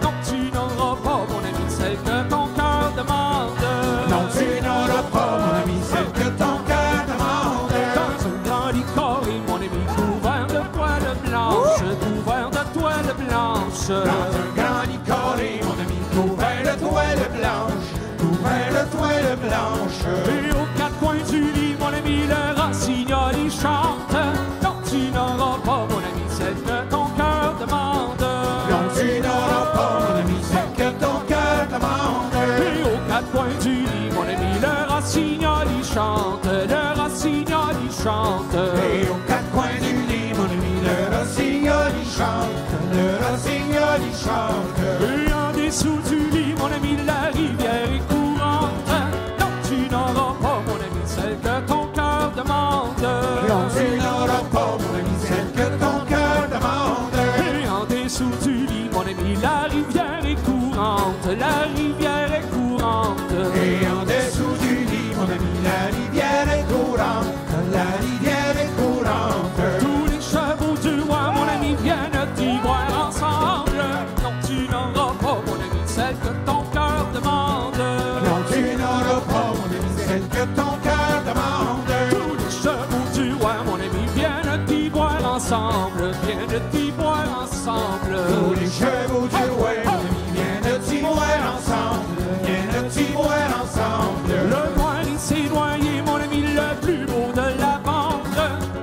Non, tu n'auras pas, mon ami, celle que ton cœur demande. Non, tu n'auras pas, mon ami, celle que ton cœur demande. Dans un grand lit carré, mon ami, couvert de toile blanche. Couvert de toile blanche. Dans un grand lit carré, mon ami, couvert de toile blanche, couvert de toile blanche. Et aux quatre coins du lit, mon ami, le rossignol y chante. Non, tu n'auras pas, mon ami, celle que ton cœur demande. Non, tu n'auras pas, mon ami, celle que ton cœur demande. Et aux quatre coins du lit, mon ami, le rossignol y chante. Le rossignol y chante. Et aux quatre coins du lit, mon ami, le rossignol y chante, le rossignol y chante. Et en dessous du lit, mon ami, la rivière est courante. Non, tu n'auras pas, mon ami, celle que ton cœur demande. Non, tu n'auras pas, mon ami, celle que ton cœur demande. Et en dessous du lit, mon ami, la rivière est courante. La rivière est courante. Et en dessous du lit, mon ami, la rivière est courante, la rivière est courante. Tous les chevaux du roi, mon ami, viennent t'y voir ensemble. Non, tu n'auras pas, mon ami, celle que ton cœur viennent-y boire ensemble? Tous les chevaux du roi, mon ami, viennent-y boire ensemble? Viennent-y boire ensemble? Le noir, il s'est noyé, mon ami, le plus beau de la bande.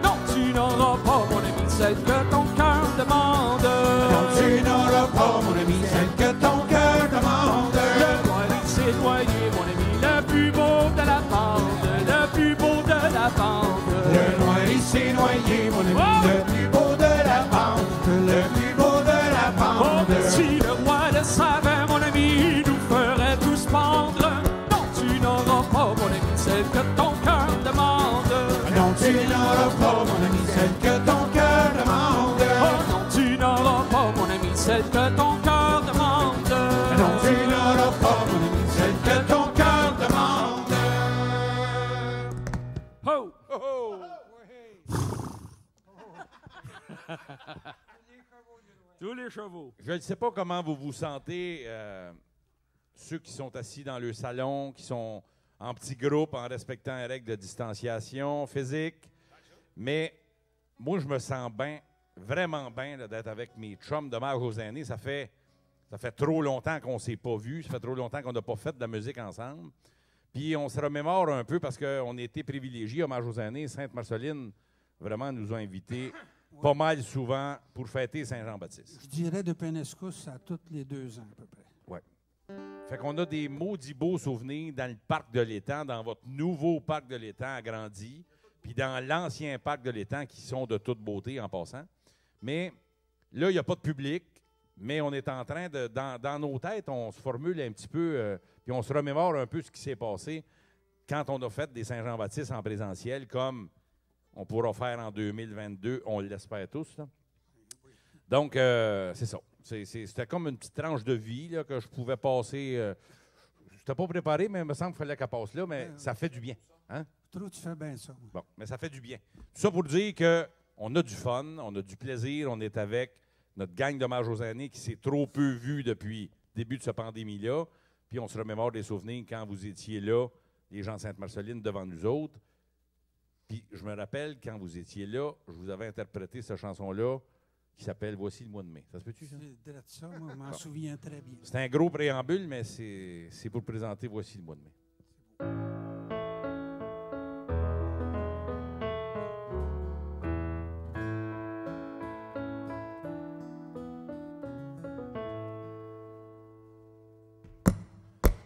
Non, tu n'auras pas, mon ami, celle que ton cœur demande. Non, tu n'auras pas, mon ami, celle que ton cœur demande. Le noir, il s'est noyé, mon ami, le plus beau de la bande. Le plus beau de la bande. Le noir, il s'est noyé, mon ami, le plus beau de la bande. Le plus beau de la bande. Oh, si le roi le savait, mon ami, il nous ferait tous pendre. Non, tu n'auras pas, mon ami, celle que ton cœur demande. Non, tu n'auras pas, mon ami, celle que ton cœur demande. Oh, non, tu n'auras pas, mon ami, celle que ton cœur demande. Non, tu n'auras pas, mon ami, celle que ton cœur demande. Oh! Tous les chevaux. Je ne sais pas comment vous vous sentez, ceux qui sont assis dans le salon, qui sont en petits groupes, en respectant les règles de distanciation physique, mais moi, je me sens bien, vraiment bien d'être avec mes chums d'hommage aux aînés. Ça fait trop longtemps qu'on ne s'est pas vus, ça fait trop longtemps qu'on n'a pas fait de la musique ensemble. Puis on se remémore un peu parce qu'on a été privilégiés, hommage aux aînés. Sainte-Marceline, vraiment, nous a invités pas mal souvent pour fêter Saint-Jean-Baptiste. Je dirais de Pénescousse à tous les 2 ans à peu près. Oui. Fait qu'on a des maudits beaux souvenirs dans le parc de l'Étang, dans votre nouveau parc de l'Étang agrandi, puis dans l'ancien parc de l'Étang qui sont de toute beauté en passant. Mais là, il n'y a pas de public, mais on est en train de, dans nos têtes, on se formule un petit peu, puis on se remémore un peu ce qui s'est passé quand on a fait des Saint-Jean-Baptiste en présentiel, comme on pourra faire en 2022, on l'espère tous. Là. Donc, c'est ça. C'était comme une petite tranche de vie là, que je pouvais passer. Je n'étais pas préparé, mais il me semble qu'il fallait qu'elle passe là, mais ça fait du bien. Hein? Trop, tu fais bien ça. Bon, mais ça fait du bien. Tout ça pour dire qu'on a du fun, on a du plaisir, on est avec notre gang d'hommage aux aînés qui s'est trop peu vue depuis le début de cette pandémie-là. Puis on se remémore des souvenirs quand vous étiez là, les gens de Sainte-Marceline, devant nous autres. Puis je me rappelle, quand vous étiez là, je vous avais interprété cette chanson-là qui s'appelle « Voici le mois de mai ». Ça se peut-tu, ça? C'est ça, moi, je m'en souviens très bien. C'est un gros préambule, mais c'est pour présenter « Voici le mois de mai ».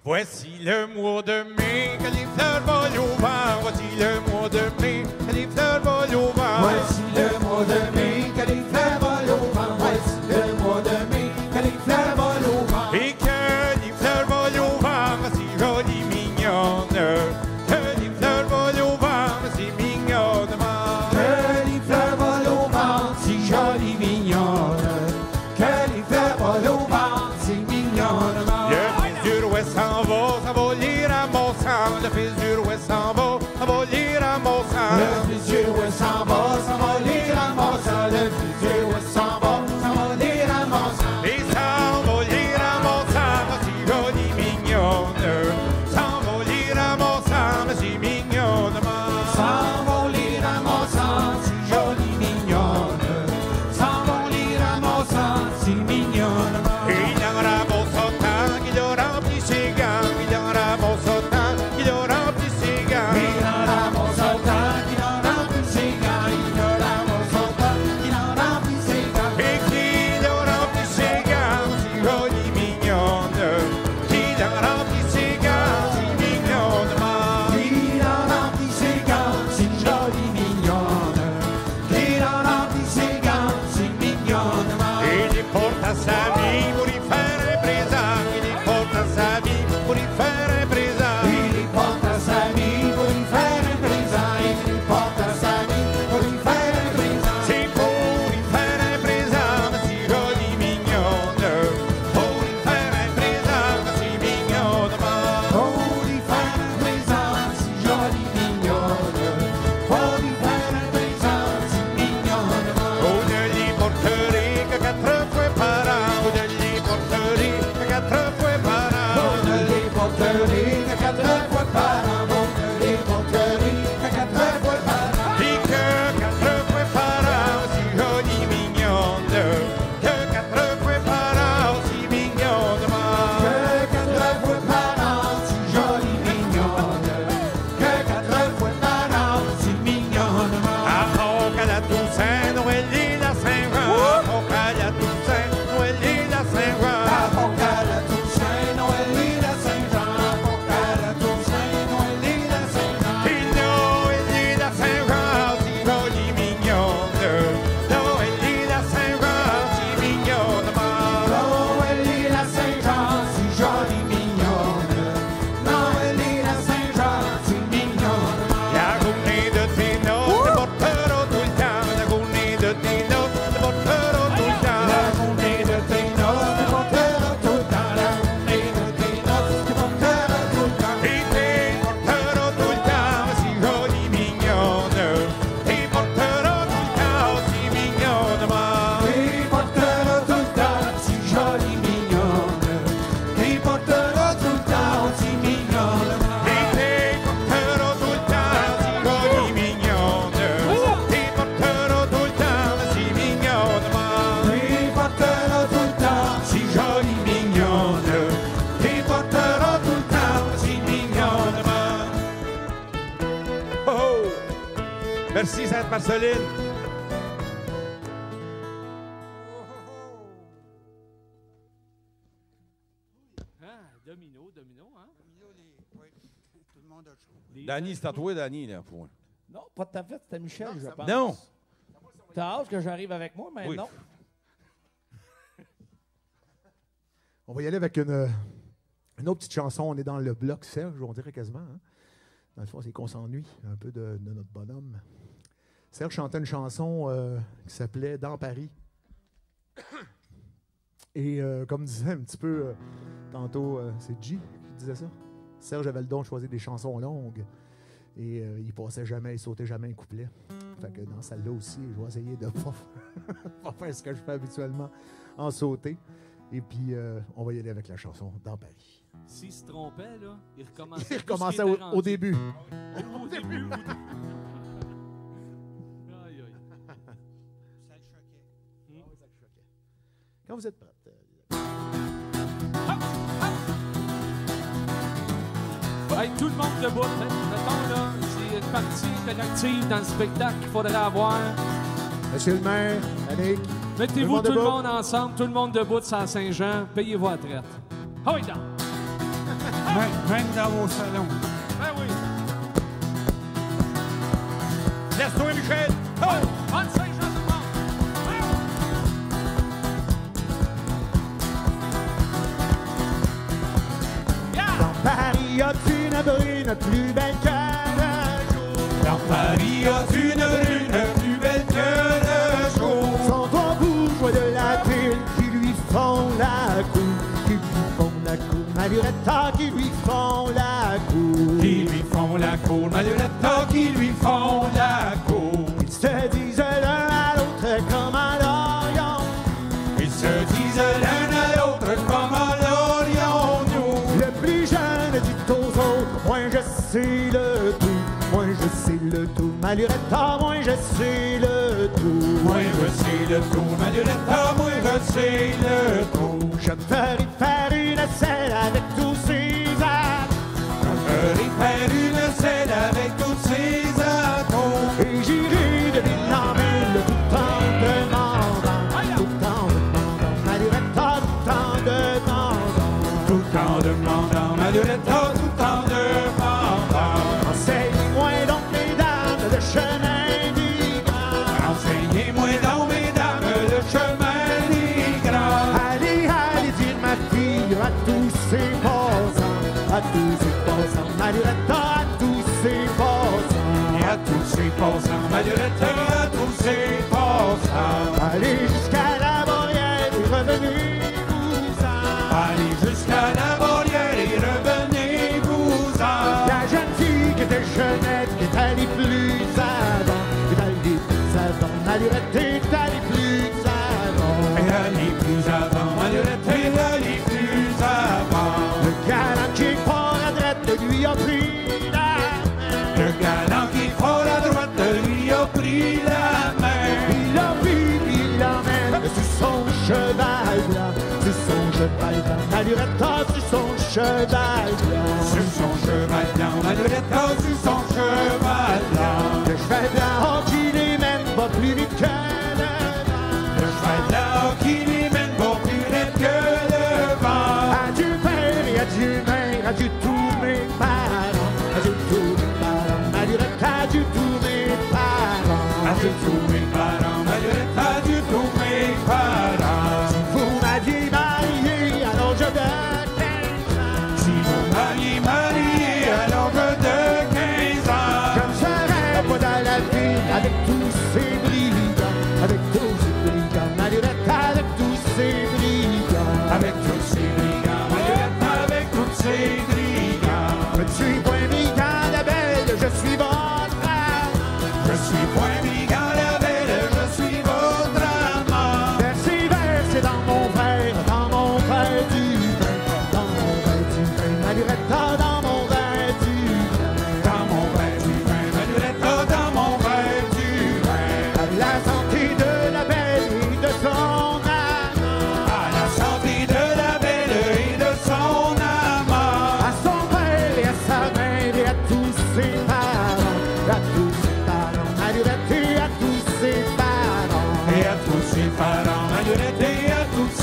Voici le mois de mai, que les fleurs volent au vent. Voici le mois de mai, que les fleurs volent au vent. Voici le mois de mai, que les fleurs volent au vent. Voici le mois de mai, que les fleurs volent au vent. Et que les fleurs volent au vent, si jolies mignonnes. Que les fleurs volent au vent, si mignonnement. Que les fleurs volent au vent, si jolies mignonnes. Que les fleurs volent au vent, si mignonnement. S'en va lire à mon sang. Le fils du roi s'en va lire à mon sang. Le fils du roi s'en va lire à mon sang. Le fils du roi s'en va lire à mon sang. Et s'en va lire à mon sang, si jolie mignonne. S'en va lire à mon sang, si mignonnement. S'en va lire à mon sang, si jolie mignonne. S'en va lire à mon sang, si mignonnement. Et il y aura mon sautant qui le remplit ses gants. Il y aura mon sautant qui le remplit ses gants. Il y aura mon sautant qui le remplit ses gants. Il y aura mon sautant qui le remplit ses gants. Et qui le remplit ses gants, si jolie mignonne. Qui le remplit ses gants, si mignonnement. Qui le remplit ses gants, si jolie mignonne. Qui le remplit ses gants, si mignonnement. Et il porte à sa vie pour y faire un présent. Il y porte à sa vie pour y faire un présent. Il y porte à sa vie pour y faire un présent. Il y porte à sa vie pour y faire un présent. C'est pour y faire un présent, si jolie mignonne. Pour y faire un présent, si mignonnement. Pour y faire un présent, si jolie mignonne. Pour y faire un présent, si mignonnement. On ne l'y porterait que 4 fois par an. On ne Merci, Sainte-Marceline. Domino, hein? Oui, tout le monde a chaud. Danny, c'est à toi, Danny, là. Faut... Non, pas de ta fête, c'était Michel, je pense. Non. T'as hâte que j'arrive avec moi, mais Oui. non. On va y aller avec une autre petite chanson. On est dans le bloc Serge, on dirait quasiment. Hein? Dans le fond, c'est qu'on s'ennuie un peu de notre bonhomme. Serge chantait une chanson qui s'appelait « Dans Paris ». Et comme disait un petit peu tantôt, c'est G qui disait ça. Serge avait le don de choisir des chansons longues. Et il passait jamais, il sautait jamais un couplet. Fait que dans celle-là aussi, je vais essayer de pas faire ce que je fais habituellement, en sauter. Et puis, on va y aller avec la chanson « Dans Paris ». S'il se trompait, là, il recommençait. Il recommençait au début. Au début. Aïe, aïe. Ça le choquait. Quand vous êtes prête. Hey, tout le monde debout. Mettons, là, c'est une partie interactive dans le spectacle qu'il faudrait avoir. Monsieur le maire, Annick. Mettez-vous tout le debout. monde ensemble, tout le monde debout de Saint-Jean. Payez-vous la traite. Ah oui, donc. Même dans vos salons. Ben oui. Laisse-toi, Michel. Oh! Bonne Saint-Jean, tout le monde. Dans Paris, as-tu une brune plus belle que le jour? Dans Paris, as-tu une brune plus belle que le jour? Sont trois bourgeois de la ville qui lui font la cour, qui lui font la cour, Maluretta qui lui font la cour. Qui lui font la cour, Maluretta qui lui font la cour. Ils se disent l'un à l'autre comme à l'Orient. Ils se disent l'un à l'autre comment l'aurions-nous? Le plus jeune dit aux autres, moi je sais le tout. Moi je sais le tout, Maluretta, moi je sais le tout. Moi je sais le tout, Maluretta, moi je sais le tout. Je ferai faire une selle avec tous ces atomes. Je ferai faire une selle avec tous ces atomes. Et j'irai de l'île en ville tout en demandant, tout en demandant, Maluretta, tout en demandant. Tout en demandant, Maluretta, tout en demandant. Enseignez-moi donc, mesdames, le chemin des grands. Enseignez-moi donc, mesdames, le chemin des grands. Allez, allez dire ma fille à tous ces passants, à tous ces passants, Maluretta, à tous ces passants. Et à tous ces passants, Maluretta, à tous ces passants. Allez jusqu'à la barrière et revenez-vous-en. Allez jusqu'à la barrière et revenez-vous-en. La jeune fille qui était jeunette, qui est allée plus avant, est allée plus avant, Maluretta est allée plus avant. Et allez plus avant, Maluretta, et allez plus avant. Le galant qui est fort à droite lui a pris la main. Le galant qui prend la droite lui a pris la main. Il l'emmène sur son cheval blanc, sur son cheval blanc, Maluretta sur son cheval blanc. Sur son cheval blanc, Maluretta, sur son cheval blanc. Le cheval blanc qui les mène va plus vite que le vent. Le cheval blanc qui les mène va plus vite que le vent. Adieu père et adieu mère, adieu tous mes parents, adieu tous mes parents, Maluretta, adieu tous mes parents. Adieu tous mes parents, Maluretta, adieu tous mes parents. Vous m'aviez marié à l'âge de 15 ans. Si vous m'aviez marié à l'âge de 15 ans, Je ne serais pas dans la vie avec tous ces brigands, avec tous ces brigands, Maluretta, avec tous ces brigands. avec tous ces brigands, Maluretta, avec tous ces brigands. Je ne suis point brigand, la belle, je suis votre amant. Je suis point brigand, la belle, je suis votre amant. Versez dans mon verre du vin, dans mon verre du vin, Maluretta, dans mon verre du vin. Dans mon verre du vin, Maluretta, dans mon verre du vin. À la santé de la belle et de son amant. À la santé de la belle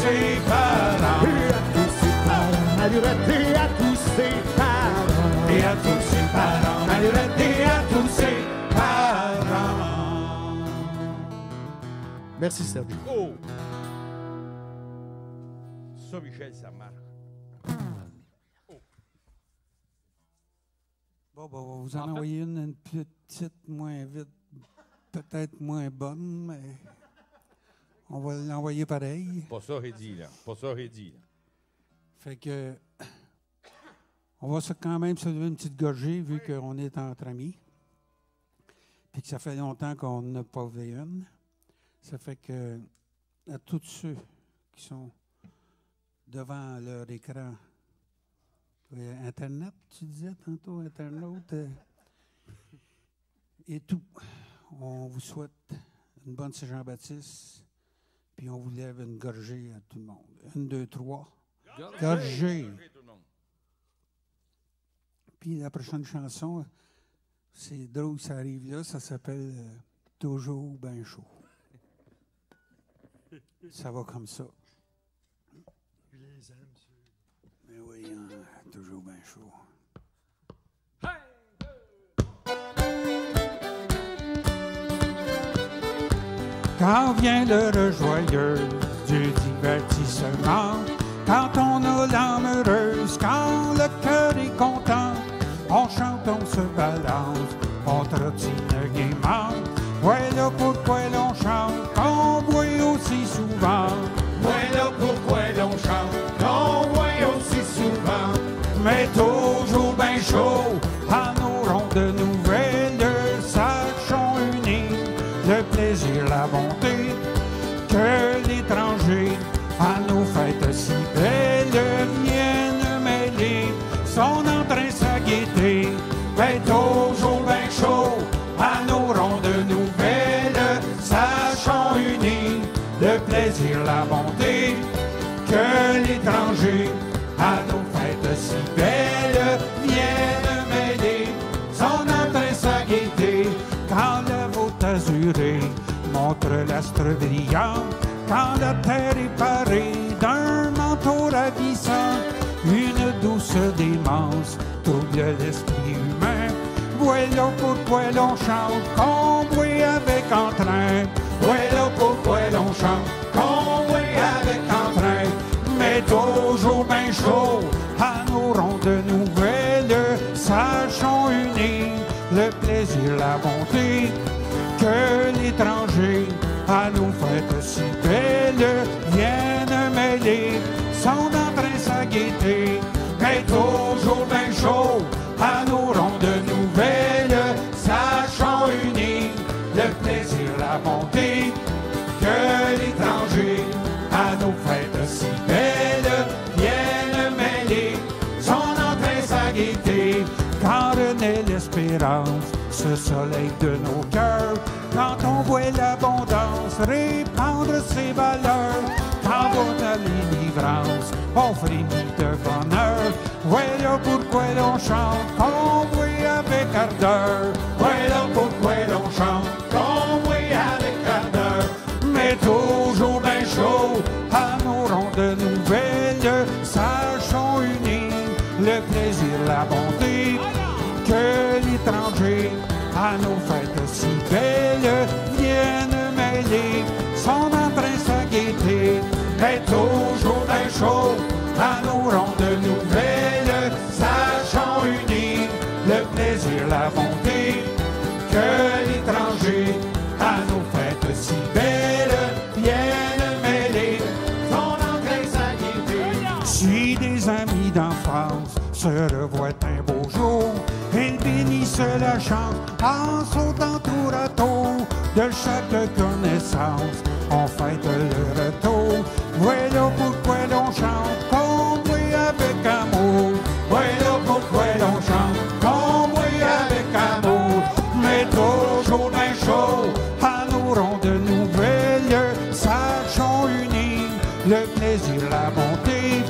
ses parents. Et à tous ses parents, Malurette, et à tous ses parents. Et à tous ses parents, Malurette, et à tous ses parents. Merci, Serge. Oh! Ça, Michel, ça marche. Bon, on va vous en envoyer une petite, moins vite, peut-être moins bonne, mais on va l'envoyer pareil. Pas ça, Reddy, là. Pas ça, Reddy, là. Fait que, on va quand même se lever une petite gorgée, vu qu'on est entre amis. Puis que ça fait longtemps qu'on n'a pas vu une. Ça fait que, à tous ceux qui sont devant leur écran, Internet, tu disais tantôt, Internet, et tout. On vous souhaite une bonne Saint-Jean-Baptiste, puis on vous lève une gorgée à tout le monde. 1, 2, 3. Gorgée! Puis la prochaine chanson, c'est drôle, ça arrive là, ça s'appelle Toujours ben chaud. Ça va comme ça. Je les aime, ceux. Mais oui, hein, toujours bien chaud. Quand vient l'heure joyeuse du divertissement, quand on a l'âme heureuse, quand le cœur est content, on chante, on se balance, on trottine gaiement. Voilà pourquoi l'on chante, qu'on boit aussi souvent. Voilà pourquoi l'on chante, qu'on boit aussi souvent. Mais toujours bien chaud, à nos rondes nouvelles, sachons unir le plaisir, la bonté, que l'étranger à nos fêtes si belles vienne mêler son entrain, sa gaieté. Mais toujours bien chaud, à nos rondes nouvelles, sachons unir le plaisir, la bonté, que l'étranger à nos fêtes si belles vienne mêler son entrain, sa gaieté. Quand la voûte azurée montre l'astre brillant, quand la terre est parée d'un manteau ravissant, une douce démence trouble l'esprit humain. Voilà pourquoi l'on chante, qu'on boit avec entrain. Voilà pourquoi l'on chante, qu'on boit avec entrain. Mais toujours bien chaud, à nos rondes nouvelles, sachons unir le plaisir, la bonté, que l'étranger à nos fêtes si belles vienne mêler son entrain, sa gaieté. Mais toujours bien chaud, à nos rondes nouvelles, sachons unir le plaisir, la bonté, que l'étranger à nos fêtes si belles vienne mêler son entrain, sa gaieté. Quand renaît l'espérance, ce soleil de nos cœurs, quand on voit l'abondance répandre ses valeurs, quand on a délivrance, on frémit de bonheur. Voilà pourquoi l'on chante, qu'on boit avec ardeur. Voilà pourquoi l'on chante, qu'on boit avec ardeur. Mais toujours bien chaud, à nos rondes nouvelles, sachons unir le plaisir, la bonté, que l'étranger à nos fêtes si belles vienne mêler son entrain, sa gaieté. Mais toujours bien chaud, à nos rondes nouvelles, sachons unir le plaisir, la bonté, que l'étranger à nos fêtes si belles vienne mêler son entrain, sa gaieté. Si des amis d'enfance se revoient un beau jour, ils bénissent la chance en sautant tour à tour de chaque connaissance. On fête le retour. Voilà pourquoi l'on chante, qu'on boit avec amour. Voilà pourquoi l'on chante, qu'on boit avec amour. Mais toujours bien chaud, à nos rondes nouvelles, sachons unir le plaisir, la bonté,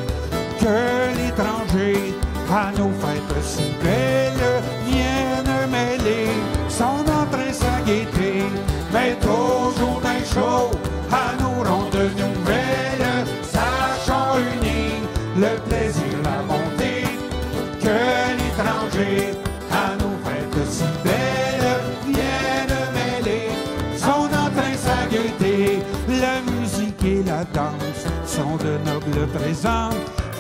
que l'étranger à nos fêtes si belles vienne mêler son entrain, sa gaieté. Mais toujours bien chaud, à nos rondes nouvelles, sont de nobles présents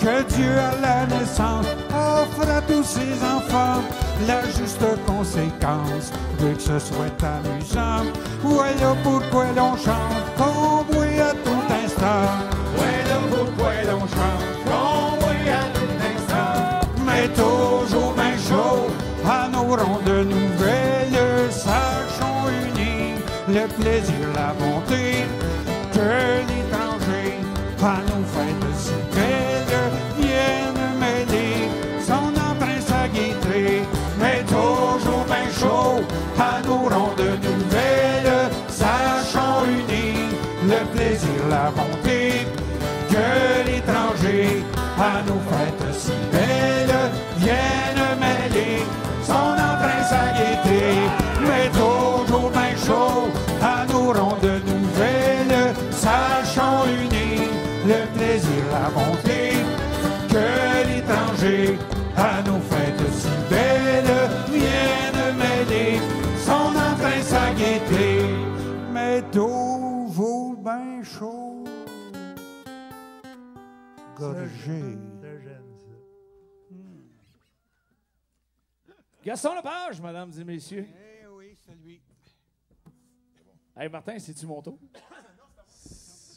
que Dieu à la naissance offre à tous ses enfants. La juste conséquence de que ce soit amusant. Voilà pourquoi l'on chante cowboy à tout instant. Voilà pourquoi l'on chante cowboy à tout instant. Mais toujours bien chaud à nos rondes nouvelles, sachons unis le plaisir, la bonté que l'étranger à nos fêtes si belles viennent mêler son entrain, sa gaieté. Mais toujours bien chaud à nos rondes nouvelles, sachons unis le plaisir, la bonté que l'étranger à nos fêtes si belles viennent mêler son entrain, sa gaieté. Mais toujours bien chaud à nos rondes nouvelles, sachons unis le plaisir, la bonté que l'étranger à nos fêtes si belles viennent mêler son entrain, sa gaieté. Mais toujours bien chaud, gorgé. Gaston Lepage, mesdames et messieurs. Eh oui, c'est lui. Hey, Martin, c'est-tu mon tour?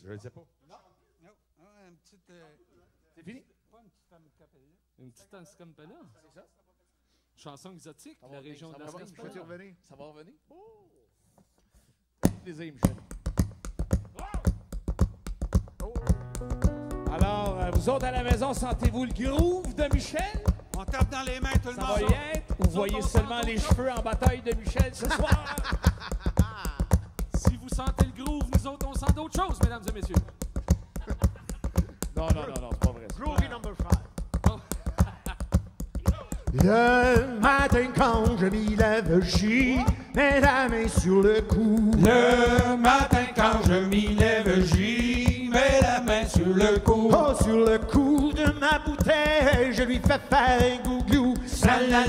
Je ne sais pas. Non, une petite... C'est fini? Pas une petite acapella. Une petite Anscampella. C'est ça? Chanson exotique, la région de la revenir. Scamp. Ça va revenir? Oh! Plaisir, Michel. Alors, vous autres à la maison, sentez-vous le groove de Michel? On tape dans les mains tout le Ça va monde. y être? Vous voyez seulement les cheveux en bataille de Michel ce soir? Si vous sentez le groove, nous autres, on sent d'autres choses, mesdames et messieurs. Non, c'est pas vrai. Groovy number 5. Le matin quand je m'y lève, j'y mets la main sur le cou. Le matin quand je m'y lève, j'y mets la main sur le cou. Oh, sur le cou de ma bouteille, je lui fais faire un gouglou. Salala,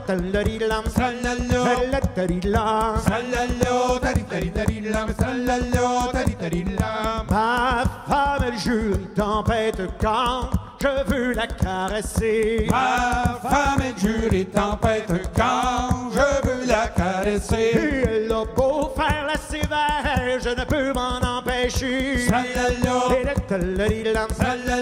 salala, salala, salala. salala, tari tari tari lam, salala, tari tari lam. Ma femme, elle jure tempête quand je veux la caresser. Ma femme est jure et tempête quand je veux la caresser. Et elle a beau faire la sévère, je ne peux m'en empêcher. Salala, Salala, salala,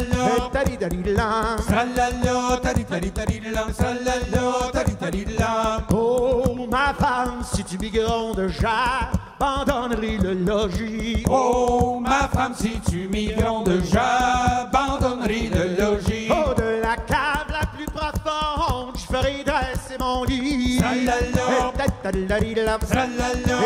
salala. salala, tari tari tari lam, salala, tari tari lam. Oh, ma femme, si tu m'y grondes, j'abandonnerai le logis. Oh, ma femme, si tu m'y grondes, j'abandonnerai le logis. Oh, de la cave la plus profonde, je ferai dresser mon lit. Salala, Salala, salala,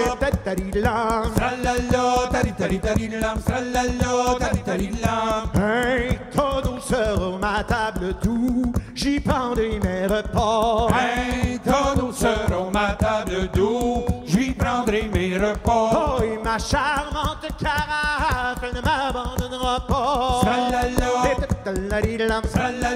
salala, tari tari tari lam, salala, tari tari lam. un tonneau sera ma table d'où j'y prendrai mes repas. Un tonneau sera ma table d'où j'y prendrai mes repas. Oh, et ma charmante carafe, elle ne m'abandonnera pas. Salala, Salala, salala,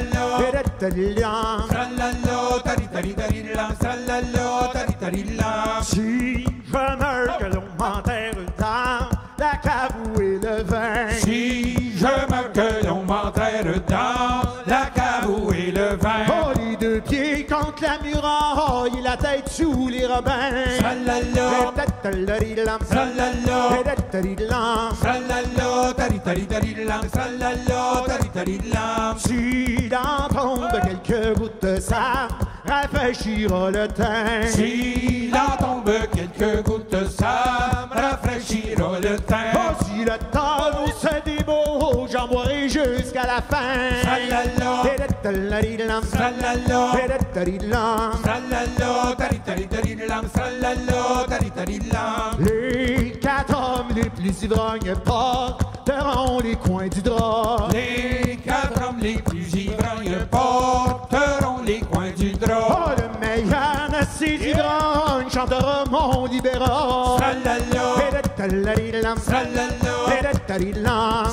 salala. salala, tari tari tari lam, salala, tari tari lam. Si je meurs, que l'on m'enterre dans la cave où est le vin. Si je meurs, que l'on m'enterre dans la cave où est le vin. Oh, les deux pieds contre la muraille, la tête sous les robins. Salala, Salala, salala, salala. salala, tari tari tari lam, salala, tari tari lam. S'il en tombe quelques gouttes de sang, rafraîchira le teint. S'il en tombe quelques gouttes, ça me rafraîchira le teint. Oh, si le tonneau se déboule, j'en boirai jusqu'à la fin. Salala, salala, salala, tari tari tari lam, salala, tari tari lam. Les quatre hommes les plus ivrognes porteront les coins du drap. Les quatre hommes les plus ivrognes porteront les coins du drap. Oh, le meilleur de ces ivrognes chantera mon libéral. Salala, Salala, salala,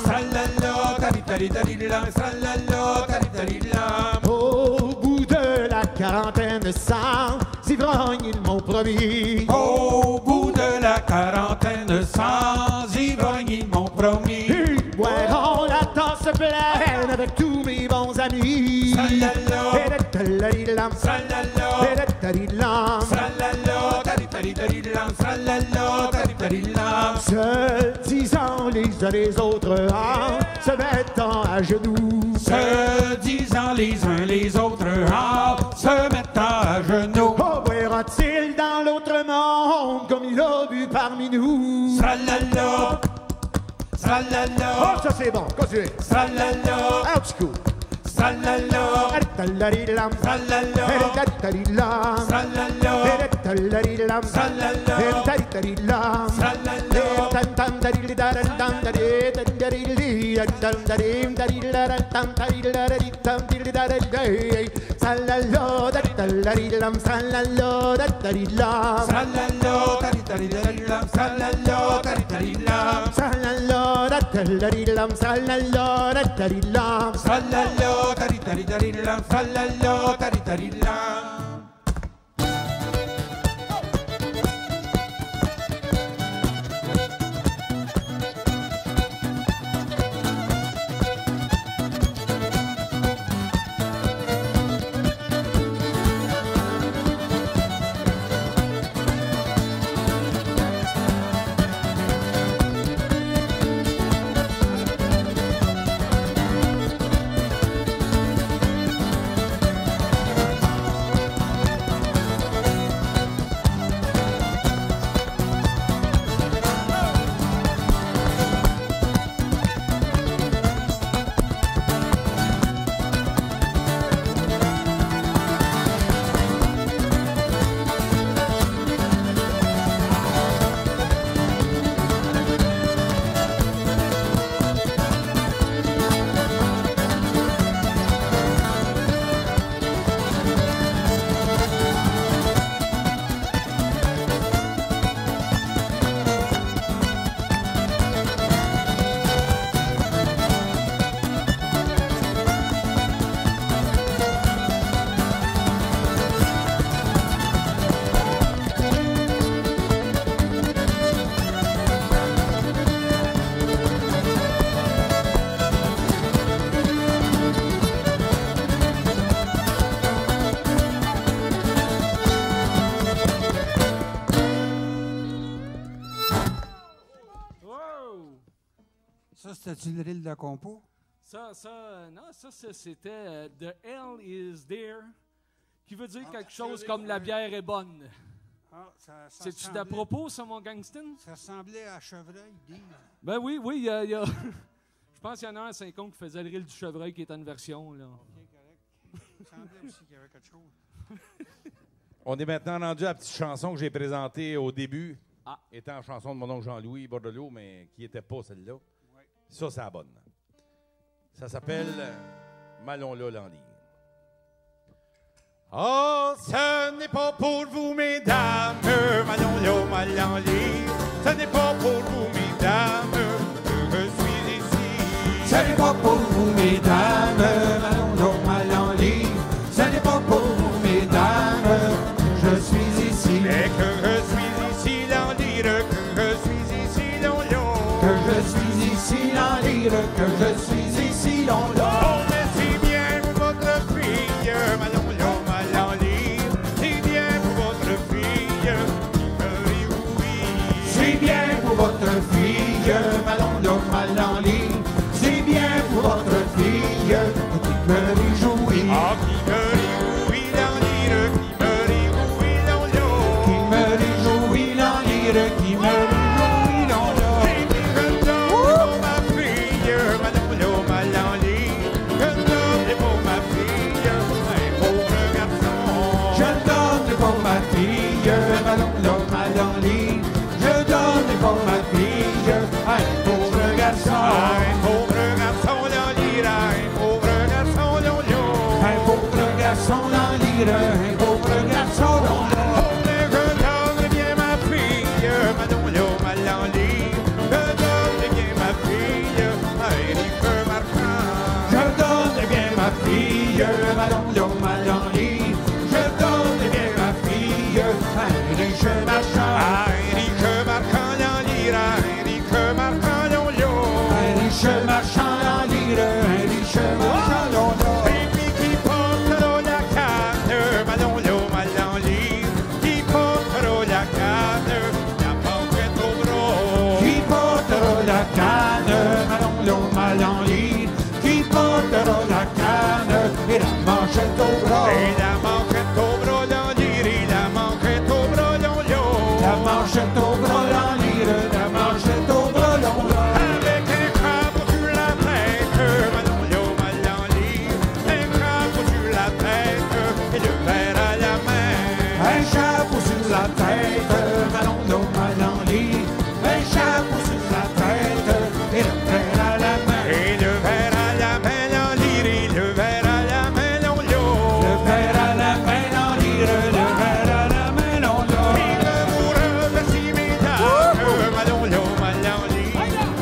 salala, tari tari tari lam, salala, tari tari lam. au bout de la quarantaine, 100 ivrognes ils m'ont promis. Au bout de la quarantaine, 100 ivrognes ils m'ont promis. Ils boiront la pleine avec tous mes bons amis. Salala. Salala. Salala. Salala. Se disant les uns les autres en se mettant à genoux. Se disant les uns les autres en se mettant à genoux. Oh, boira-t-il dans l'autre monde comme il a bu parmi nous? Salala. Salala. Oh, ça c'est bon, continuez. Salala. Un petit coup. Salala. Salala. Salala. Ça, c'était-tu le reel de compo? Non, ça c'était The Hell is There, qui veut dire quelque chose comme la bière est bonne. Ah, C'est-tu d'à propos, ça, mon gangston? Ça ressemblait à chevreuil, dire. Ben oui, il y a... Je pense qu'il y en a un à 50 qui faisait le reel du chevreuil, qui est une version, là. OK, correct. Il me semblait aussi qu'il y avait quelque chose. On est maintenant rendu à la petite chanson que j'ai présentée au début, Ah. étant en chanson de mon oncle Jean-Louis Bordelot, mais qui n'était pas celle-là. Ouais. Ça, c'est la bonne. Ça s'appelle Malon-là l'enlire. Oh, ce n'est pas pour vous, mesdames, Malon-là, Malon-lire. Ce n'est pas pour vous, mesdames, que je suis ici. Ce n'est pas pour vous, mesdames, Malon-là, Malon-lire. Ce n'est pas pour vous, mesdames, je suis ici. Mais que je suis ici, l'enlire, que je suis ici, l'on-là. Que je suis ici, l'enlire, que je suis ici, l'on-là. Oh, mais c'est bien pour votre fille, Malon-là, Malon-lire. C'est bien pour votre fille, oui, oui. C'est bien pour votre fille, Malon-là, Malon-lire. C'est bien pour votre fille, qui me réjouit. Ah, qui me réjouit, l'enlire, qui me réjouit, l'on-là. Qui me réjouit, l'enlire, qui me réjouit, l'on-là. Et puis je donne pour ma fille, Malon-là, Malon-lire. Je donne pour ma fille, un pauvre garçon. Je donne pour ma fille, Malon-là, Malon-lire. Je donne pour ma fille, un pauvre garçon. Un pauvre garçon, l'enlire, un pauvre garçon, l'on-là. Un pauvre garçon, l'enlire, un pauvre garçon, l'on-là. Oh, mais je donne bien ma fille, Malon-là, Malon-lire. Je donne bien ma fille, Éric Marchand. Je donne bien ma fille, Malon-là, Malon-lire. Je donne bien ma fille, Éric Marchand. Éric Marchand, l'enlire, Éric Marchand, l'on-là. Éric Marchand, l'enlire, lit, qui portera la canne et la manchette au bras. Et la manchette au bras dans l'île, et la manchette au bras dans l'eau. La manchette au bras dans l'île, la manchette au bras dans l'eau. Avec un crapaud sur la tête, malon yo, malon lit, un crapaud sur la tête et le verre à la main. Un chapeau sur la tête, malon yo, malon lit, un chapeau sur la tête et le verre à la main. Et le verre à la main dans l'île, et le verre à la main dans l'eau. Le verre à la main dans l'île, le verre à la main dans l'eau. Et je vous remercie, mesdames, malon yo, malon lit.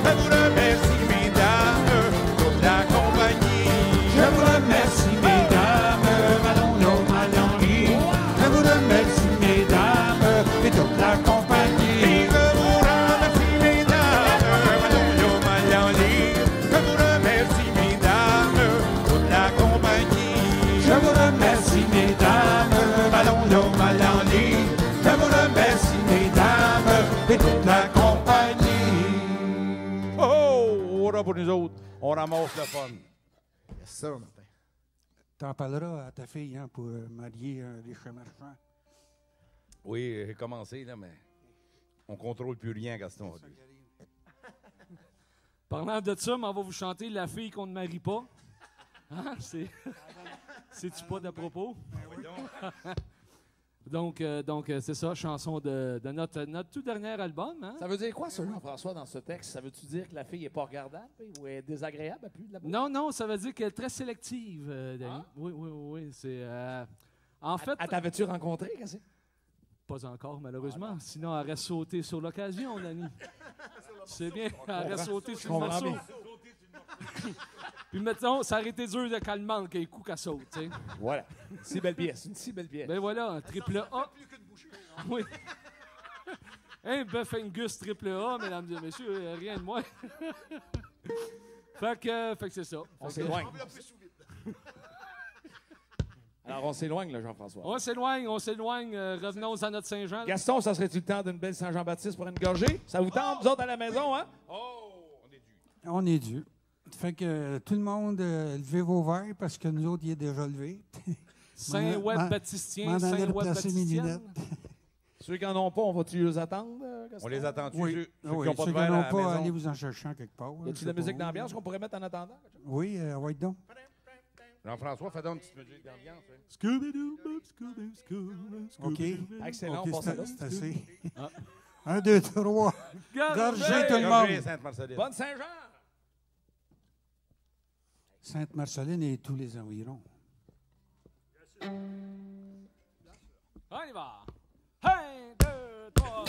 Je vous remercie, mesdames, toute la compagnie. Je vous remercie, mesdames, malon yo, malon lit. Je vous remercie, mesdames, et toute la compagnie. Et je vous remercie, mesdames, malon yo, malon lit. Je vous remercie, mesdames, toute la compagnie. Je vous remercie, mesdames, malon yo, malon lit. Je vous remercie, mesdames, et toute la compagnie. Oh, on pour nous autres. On ramasse le fun. Yes, sir, Martin. T'en parleras à ta fille hein, pour marier les chats marchands. Oui, j'ai commencé, là, mais on contrôle plus rien, Gaston. Parlant de ça, on va vous chanter La fille qu'on ne marie pas. Hein? C'est-tu pas d'à propos? Donc, c'est ça, chanson de notre tout dernier album. Hein? Ça veut dire quoi, ça, Jean-François, dans ce texte? Ça veut-tu dire que la fille n'est pas regardable ou est désagréable? Elle pue de la bouche? Non, ça veut dire qu'elle est très sélective, Danny. Oui. C'est, en fait... T'avais-tu rencontré, qu'est-ce que c'est? Pas encore, malheureusement. Sinon, elle aurait sauté sur l'occasion, Danny. C'est bien, elle aurait sauté sur le morceau. Puis mettons, ça aurait été dur de calmer qu'elle coups qu'elle saute, tu sais. Voilà. Une si belle pièce, une si belle pièce. Ben voilà, un triple A. Oui. Un bœuf Angus triple A, mesdames et messieurs, rien de moins. Fait que c'est ça. On s'éloigne. Alors, on s'éloigne, là, Jean-François. On s'éloigne. Revenons à notre Saint-Jean. Gaston, ça serait-tu le temps d'une belle Saint-Jean-Baptiste pour une gorgée? Ça vous tente, vous autres, à la maison, hein? On est dû. Fait que tout le monde, levez vos verres parce que nous autres, il est déjà levé. Saint-Web-Baptistien, Saint-Web-Baptistienne. Ceux qui n'en ont pas, on va-tu les attendre, Gaston? On les attend-tu? Oui. Ceux qui Oui. n'ont pas Ceux de qui verre n'en à ont la pas, maison? allez vous en chercher en quelque part. Y a-tu de la musique d'ambiance qu'on pourrait mettre en attendant? Oui, ouais, donc. Jean-François, fais donc une petite musique d'ambiance. Hein. OK. Excellent, OK, on passe à l'autre. c'est assez. 1, 2, 3. Gorgée, tout le Gorgée, monde. Sainte-Marceline. Bonne Saint-Jean! Sainte-Marceline et tous les environs. On y va. 1, 2, 3.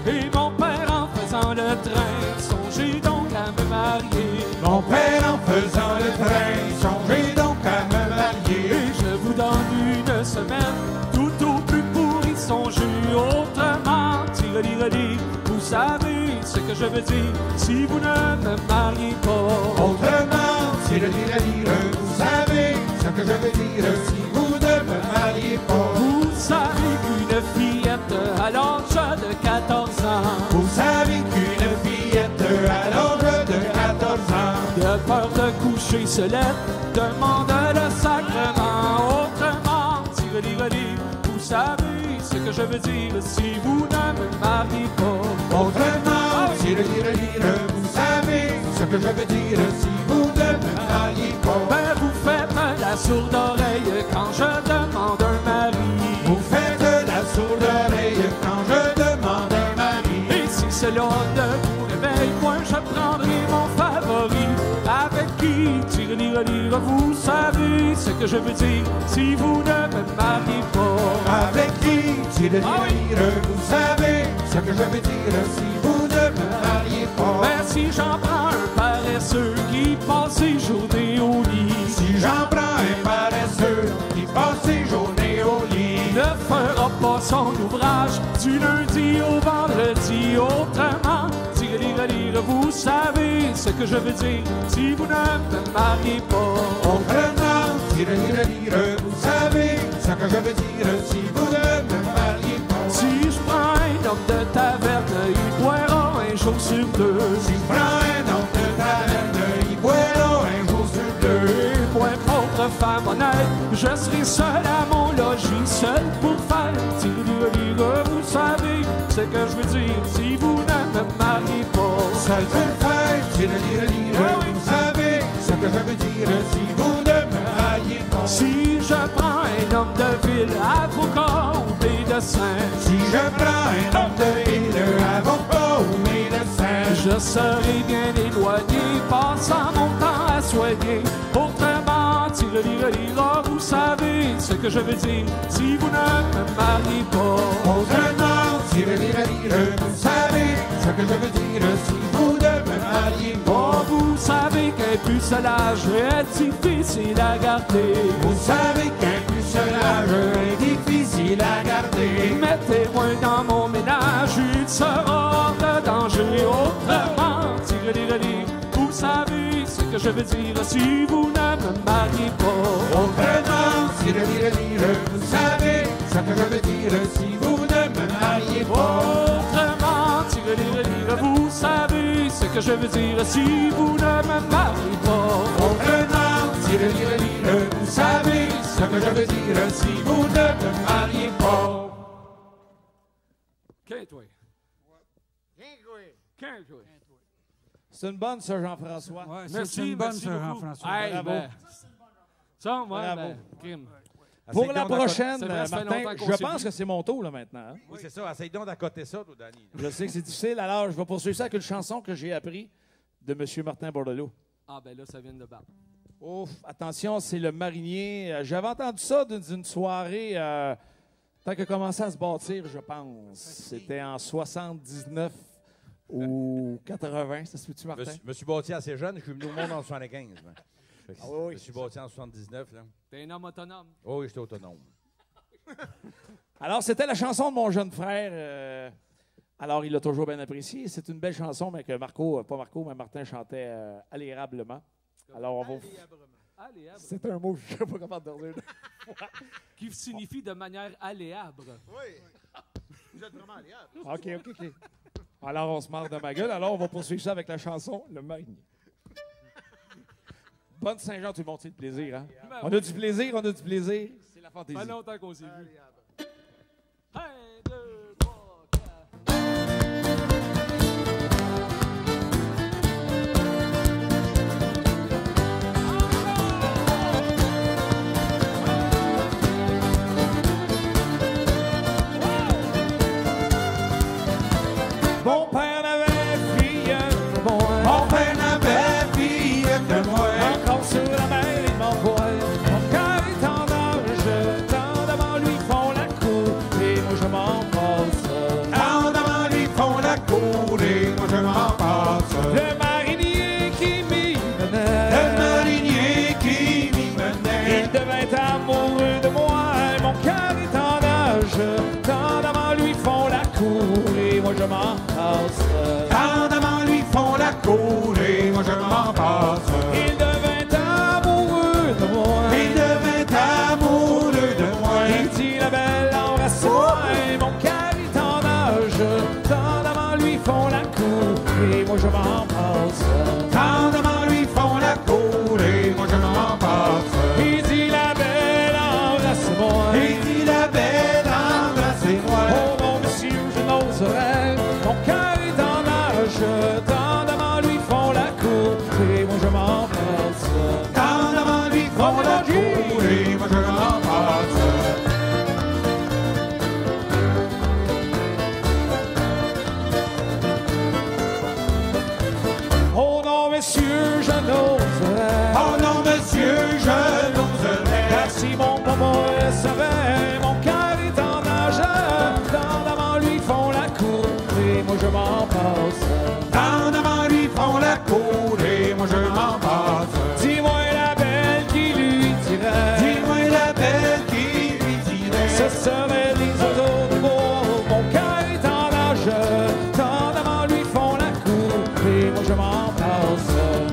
Et mon père en faisant le train, songez donc à me marier. Mon père en faisant le train, songez donc à me marier. Et je vous donne une semaine, tout au plus pour y songer. Autrement, tireli-reli, vous savez ce que je veux dire si vous ne me mariez pas. Autrement, tireli-reli, vous savez ce que je veux dire si vous ne me mariez pas. Vous savez qu'une fillette à l'âge de 14 ans, Vous savez qu'une fillette à l'âge de 14 ans, de peur de coucher se lève, demande le sacrement. Autrement, tireli-reli, vous savez ce que je veux dire si vous ne me mariez pas. autrement, tireli-reli, vous savez ce que je veux dire si vous ne me mariez pas. Ben vous faites la sourde oreille quand je demande un mari. Vous faites la sourde oreille quand je demande un mari. Et si cela ne vous réveille, moi je prendrai mon favori. Avec qui tireli-reli, vous savez ce que je veux dire si vous ne me mariez pas. Avec qui tireli-reli, vous savez ce que je veux dire si vous ne me mariez pas. Ben si j'en prends un paresseux qui passe ses journées au lit, Si j'en prends un paresseux qui passe ses journées au lit, ne fera pas son ouvrage du lundi au vendredi. Autrement, tireli-reli, vous savez ce que je veux dire si vous ne me mariez pas. autrement, tireli-reli, vous savez ce que je veux dire si vous ne me mariez pas. homme de taverne, il boira un jour sur deux. Si je prends un homme de taverne, il boira un jour sur deux. Moi, pauvre femme honnête, je serai seul à mon logis, seul pour faire tire-lire. Vous savez ce que je veux dire si vous ne me mariez pas. Seul pour faire tire-lire. Vous savez ce que je veux dire si vous ne me mariez pas. Si je prends un homme de ville, avocat ou médecin. Si je prends un homme de ville, avocat ou médecin. Je serai bien éloigné, passant mon temps à soigner. Autrement, tire-lire, vous savez ce que je veux dire si vous ne me mariez pas. Autrement, tire-lire, vous savez ce que je veux dire si vous ne me mariez pas. Oh, vous savez qu'un pucelage est difficile à garder. Vous savez qu'un pucelage est difficile à garder. Mettez-moi dans mon ménage, il sera hors de danger. Autrement, tire-lire, vous savez ce que je veux dire si vous ne me mariez pas. Autrement, tire-lire, vous savez ce que je veux dire si vous ne me mariez pas. Autrement, tire-lire, vous savez ce que je veux dire si vous ne me mariez pas. Autrement, tire-lire, vous savez ce que je veux dire si vous ne me mariez pas. Qu'est-toi? Qu'est-toi? C'est une bonne, ça, Jean-François. Ouais, Merci, c'est une bonne, merci ça, beaucoup. Jean-François. Hey, Bravo. ben, ça, moi, Bravo. ben, crime. Pour Essaye la donc prochaine, C'est vrai, ça fait Martin, longtemps qu'on je s'est pense vu. que c'est mon tour là, maintenant. Hein? Oui, c'est ça. Essaye donc d'accoter ça, toi, Danny. Je sais que c'est difficile, alors je vais poursuivre ça avec une chanson que j'ai appris de M. Martin Bordelot. Ah, ben là, ça vient de battre. Ouf, attention, c'est le marinier. J'avais entendu ça d'une soirée, tant que commençait à se bâtir, je pense. C'était en 79 ou 80, ça se fait-tu, Martin? Je me suis bâti assez jeune. Je suis venu au monde en 75. Ben. Fait que Ah oui, je me suis bâti en 79. Là. T'es un homme autonome. Oh oui, j'étais autonome. Alors, c'était la chanson de mon jeune frère. Alors, il l'a toujours bien apprécié. C'est une belle chanson, mais que Marco, pas Marco, mais Martin chantait allérablement. Alors, on va... Aléabre. C'est un mot, je ne sais pas comment dire. Qui signifie de manière aléabre. Vous êtes vraiment aléable. OK. Alors, on se marre de ma gueule. Alors, on va poursuivre ça avec la chanson Le Marinier. Bonne Saint-Jean, tout le monde, c'est du plaisir. Hein? Ben On a du plaisir, on a du plaisir. C'est la fantaisie. Pas longtemps qu'on s'est vu. 1, 2, 3, 4. Mon père n'avait fille que moi. Mon père n'avait fille que moi. Encore sur la mer, il m'envoie. Mon cœur est en âge. Tant devant lui font la cour. Et moi, je m'en passe. Quand devant lui font la cour et moi je m'en passe. Le marinier qui m'y menait. Le marinier qui m'y Il menait. devait amoureux de moi. Mon cœur est en âge. Tant devant lui font la cour. Et moi, je m'en passe. Quand devant lui font la cour et moi je m'en passe. Il devint amoureux de moi. Il devint amoureux de moi. Il dit la belle embrasse-moi. Et mon cœur est en âge. Tant devant lui font la cour. Et moi je m'en passe. Quand devant lui font la cour et moi je m'en passe. Il dit la belle embrasse-moi. Il dit la belle embrassez-moi. Oh mon monsieur, je n'oserais. Mon cœur est en âge. Tant devant lui font la cour. Et moi je m'en passe. Quand devant lui font la cour et moi je m'en passe. Oh non, messieurs, je n'oserais. Oh non monsieur, je n'oserais. Merci mon papa savait, mon cœur est en âge. Tant devant lui font la cour, et moi je m'en passe. Quand devant lui font la cour et moi je m'en passe. Dis-moi la belle qui lui dirait. Dis-moi la belle qui lui dirait. Ce serait les oiseaux de bois. Mon cœur est en âge. Tant devant lui font la cour, et moi je m'en passe.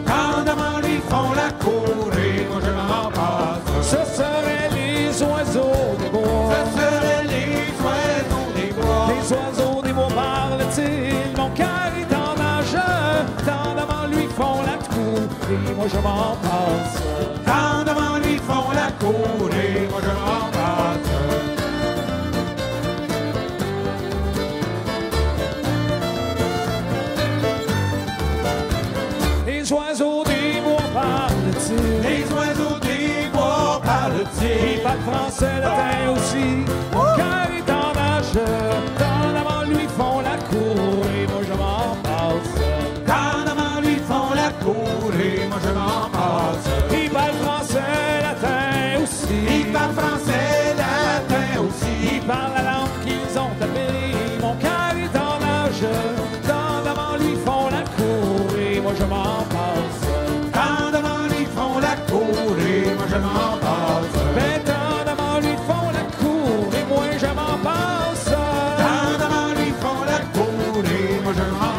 Quand devant lui font la cour et moi je m'en passe. Ce seraient les oiseaux des bois. Ce seraient les oiseaux des bois. Les oiseaux des bois moi je m'en passe. Quand devant lui font la cour et moi je m'en passe. Les oiseaux des bois parlent-ils? Les oiseaux des bois parlent-ils? Ils parlent français, latin aussi, car ils en nage. Quand devant lui font la cour et moi je m'en passe. Quand devant lui font la cour et moi je m'en passe. Ils parlent français, latin aussi. Ils parlent français, latin aussi. Ils parlent la langue qu'ils ont appelée. Mon cœur est en nage. Quand devant lui font la cour et moi je m'en passe. Quand devant lui font la cour et moi je m'en passe. Mais quand devant lui font la cour et moi je m'en passe. Quand devant lui font la cour et moi je m'en passe.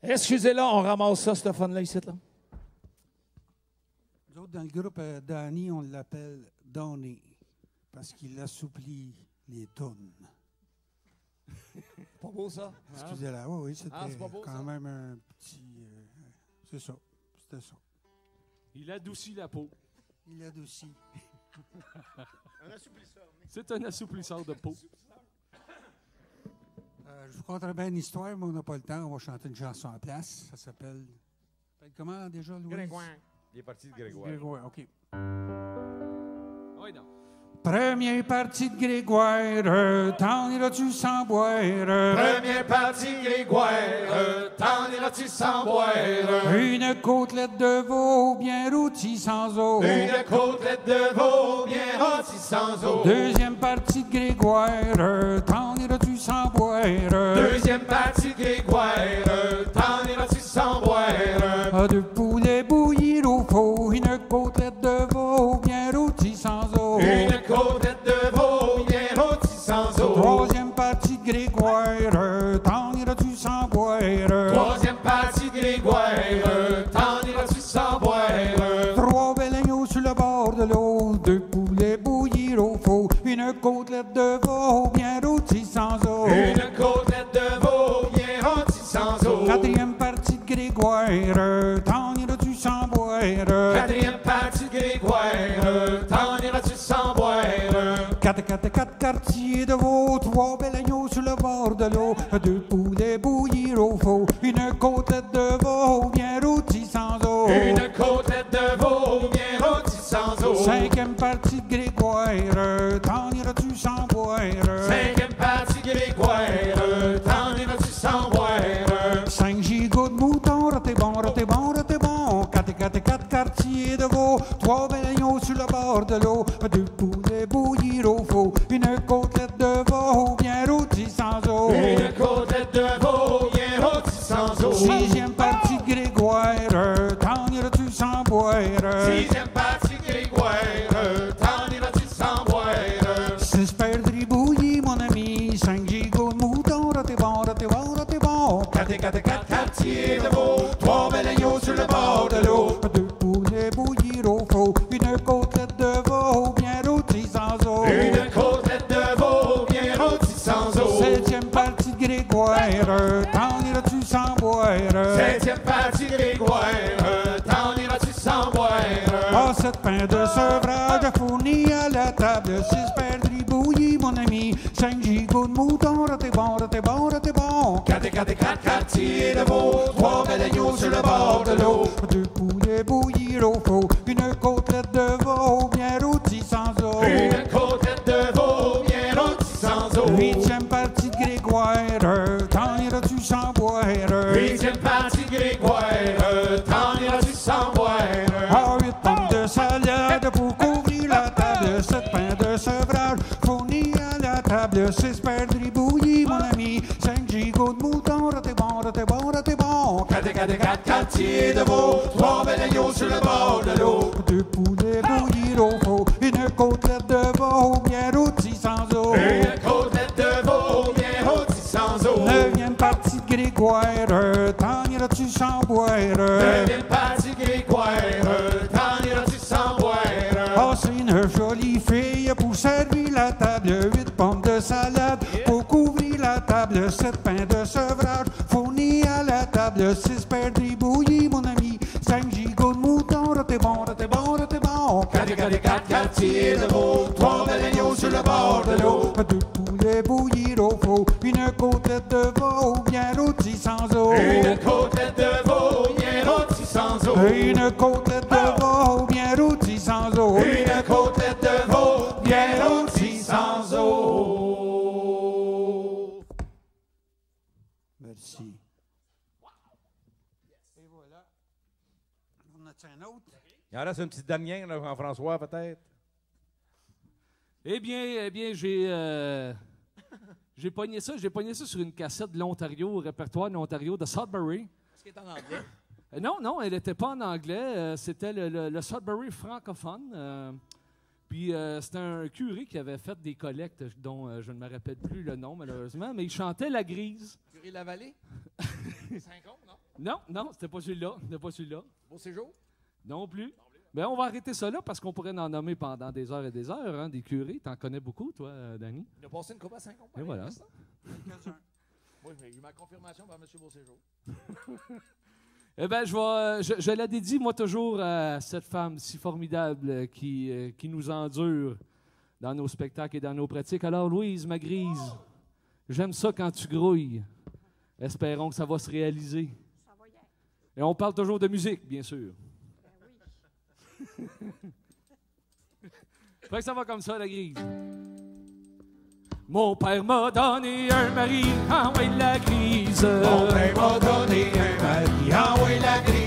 Excusez-là, on ramasse ça, ce fun-là, ici, là. Nous autres, dans le groupe Danny, on l'appelle Donny parce qu'il assouplit les tonnes. Pas beau, ça? Excusez-la, oui, c'était c'est pas beau, quand ça. même un petit... c'est ça, c'était ça. Il adoucit la peau. Il adoucit. Un assouplisseur. C'est un assouplisseur de peau. Je vous conterai bien une histoire, mais on n'a pas le temps. On va chanter une chanson en place. Ça s'appelle... Comment déjà, Louis? Grégoire. Il est parti de Grégoire. Grégoire, OK. Oui, non. Première partie de Grégoire, t'en iras-tu sans boire? Première partie Grégoire, t'en iras-tu sans boire? Une côtelette de veau bien rôtie sans eau. Une côtelette de veau bien rôtie sans eau. Deuxième partie de Grégoire, t'en iras-tu sans boire? Deuxième partie Grégoire, t'en iras-tu sans boire? Deux poulets bouillir au four, une côtelette de veau bien rôtie sans eau. Une côtelette de veau bien rôtie sans eau. Troisième partie de Grégoire, t'en iras-tu sans boire? Troisième partie Grégoire, t'en iras-tu sans boire? Trois belles agneaux sur le bord de l'eau, deux poulets bouillir au four, une côtelette de veau bien rôtie sans eau. Une côtelette de veau bien rôtie sans eau. Quatrième partie de Grégoire, t'en iras-tu sans boire? Quatrième partie Grégoire, t'en iras-tu sans boire? Quatre quartiers de veau, trois belles agneaux sur le bord de l'eau, deux poulets bouillir au four, une côtelette de veau bien rôtie sans eau. Une côtelette de veau bien rôtie sans eau. Cinquième partie de Grégoire, t'en iras-tu sans boire? Cinquième partie Grégoire, t'en iras-tu sans boire? 5 gigots de mouton, raté bon, raté bon, raté bon. Quatre quartiers de veau, trois belles agneaux sur le bord de l'eau, deux poulets bouillir au four, une côtelette de veau bien rôtie sans eau. Une côtelette de veau bien rôtie sans eau. Sixième partie de Grégoire, t'en iras-tu sans boire? Sixième partie Grégoire, t'en iras-tu sans boire? 6 perdrix bouillis, mon ami, 5 gigots de mouton, raté bon, raté bon, raté bon. Quatre quartiers de veau, trois belles agneaux sur le bord de l'eau. Deux poulets bouillir au four, une côtelette de veau bien rôtie sans eau. Une côtelette de veau bien rôtie sans eau. Septième partie de Grégoire, t'en iras-tu sans boire? Septième partie Grégoire, t'en iras-tu sans boire? Ah, 7 pains de sevrage fournis à la table, 6 perdrix bouillis, mon ami, 5 gigots de mouton, raté bon, raté bon, raté bon. Quatre quartiers de veau, trois belles agneaux sur le bord de l'eau. Deux poulets bouillir au four, une côtelette de veau bien rôtie sans eau. Une côtelette de veau bien rôtie sans eau. Huitième partie de Grégoire, t'en iras-tu sans boire? Huitième partie Grégoire, t'en iras-tu sans boire? Ah, 8 pommes de salade pour couvrir la table, 7 pains de sevrage fournis à la table, 6 perdrix bouillis, mon ami, 5 gigots de mouton, raté bon, raté bon, raté bon. Quatre quartiers de veau, trois belles agneaux sur le bord de l'eau. Deux poulets bouillir au four, une côtelette de veau bien rôtie sans Devine fatigué, t'en iras-tu sans boire? Oh, c'est une jolie fille pour servir la table, 8 pommes de salade, pour couvrir la table, 7 pains de sevrage, fournis à la table, 6 perdrix bouillis, mon ami, 5 gigots de mouton, t'es bon, t'es bon, t'es bon. 4 quartiers de veau, 3 belles agneaux sur le bord de l'eau. 2 poulets bouillis au faux, une côtelette de veau bien rôtie sans eau. Une côtelette de veau bien rôtie sans eau. Une côtelette de veau bien rôtie sans eau. Une côtelette de veau bien rôtie sans eau. Merci. Et voilà. On a un autre? Il en reste une petite dernière, là, Jean-François, peut-être? Eh bien, j'ai pogné ça sur une cassette de l'Ontario, au répertoire de l'Ontario, de Sudbury. Est-ce qu'il est en anglais? Non, elle n'était pas en anglais. C'était le Sudbury francophone. Puis c'était un curé qui avait fait des collectes dont je ne me rappelle plus le nom, malheureusement, mais il chantait La Grise. Curé Lavallée? Saint-Côme, non? Non, c'était pas celui-là. Beau séjour? Non plus. Ben, on va arrêter ça là parce qu'on pourrait en nommer pendant des heures et des heures, hein, des curés. T'en connais beaucoup, toi, Danny? Il a passé une coupe à Saint-Côme. Et voilà. Oui, j'ai eu ma confirmation par M. Beauséjour. Eh bien, je la dédie, moi, toujours à cette femme si formidable qui nous endure dans nos spectacles et dans nos pratiques. Alors, Louise, ma grise, j'aime ça quand tu grouilles. Espérons que ça va se réaliser. Ça va y être. Et on parle toujours de musique, bien sûr. Fait que ça va comme ça, la grise. Mon père m'a donné un mari, ah ouais, la grise. Mon père m'a donné un mari, ah ouais, la grise.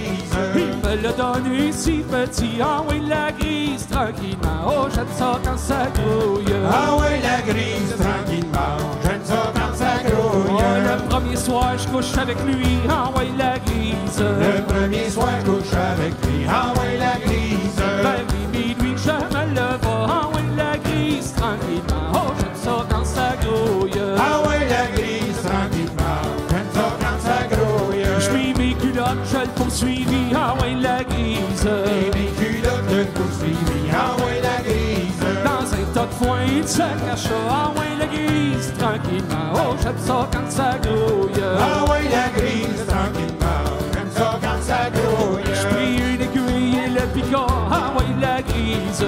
Il me l'a donné si petit, ah ouais, la grise, tranquillement. Oh, j'aime ça quand ça grouille. Ah ouais, la grise, tranquillement. J'aime ça quand ça grouille. Oh, le premier soir, je couche avec lui, ah ouais, la grise. Le premier soir, je couche avec lui, ah ouais, la grise. Vers minuit, je me lève, ah ouais, la grise, tranquillement. Oh, j'aime ça quand ça grouille. Ah ouais, la grise, tranquillement. J'aime ça quand ça grouille. Je mets mes culottes, je le poursuivis, ah ouais, la grise. Et mes culottes, je le poursuivis, ah ouais, la grise. Dans un tas de foin, il se cache, ah ouais, la grise, tranquillement. Oh, j'aime ça quand ça grouille. Ah ouais, la grise, tranquillement. J'aime ça quand ça grouille. Je pris une aiguille et le picot, ah ouais, la grise.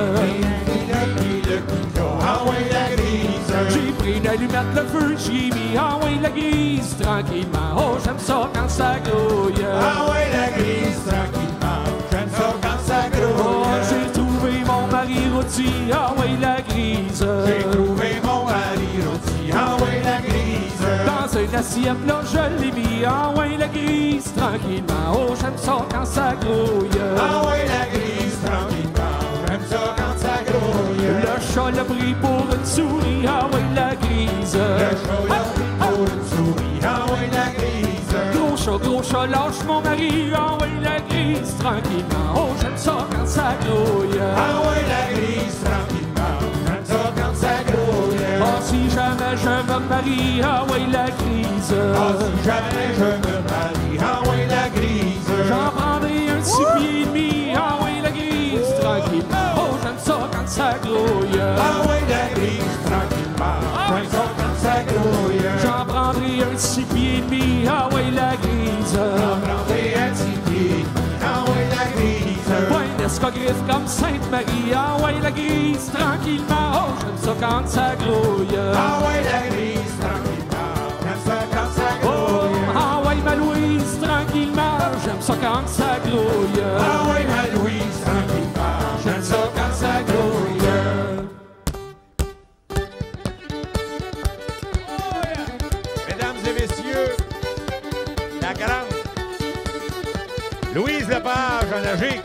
Ah ouais, la grise. J'ai pris une allumette, le feu, j'y mis, ah ouais, la grise, tranquillement. Oh, j'aime ça quand ça grouille. Ah ouais, la grise, tranquillement. J'aime ça quand ça grouille. Oh, j'ai trouvé mon mari rôti, ah ouais, la grise. J'ai trouvé mon mari rôti, ah ouais, la grise. Dans une assiette, là, je l'ai mis, ah ouais, la grise, tranquillement. Oh, j'aime ça quand ça grouille. Ah ouais, la grise, tranquillement. J'aime ça quand ça grouille. Le chat l'a pris pour une souris, ah ouais, la grise. Le chat l'a pris pour une souris, ah ouais, la grise. Gros chat, lâche mon mari, ah ouais, la grise, tranquillement. Oh, j'aime ça quand ça grouille. Ah ouais, la grise, tranquillement. J'aime ça quand ça grouille. Oh, si jamais je me marie, ah ouais, la grise. Ah, si jamais je me marie, ah ouais, la grise. J'en prendrai un 6 pieds et demi, ah ouais, la grise, tranquillement. Oh, j'aime ça quand ça grouille. Ah ouais, la grise, tranquillement. J'aime ça quand ça grouille. J'en prendrai un 6 pieds et demi, ah ouais, la grise. J'en prendrai un 6 pieds et demi, ah ouais, la grise. Ouais, l'escogriffe comme Sainte-Marie, ah ouais, la grise, tranquillement. Oh, j'aime ça quand ça grouille. Ah ouais, la grise, tranquillement. J'aime ça quand ça grouille. Oh, ah ouais, ma Louise, tranquillement. J'aime ça quand ça grouille. Ah ouais, ma Louise, tranquillement. J'aime ça quand ça grouille. Mesdames et messieurs, la grande Louise Lepage en Agique.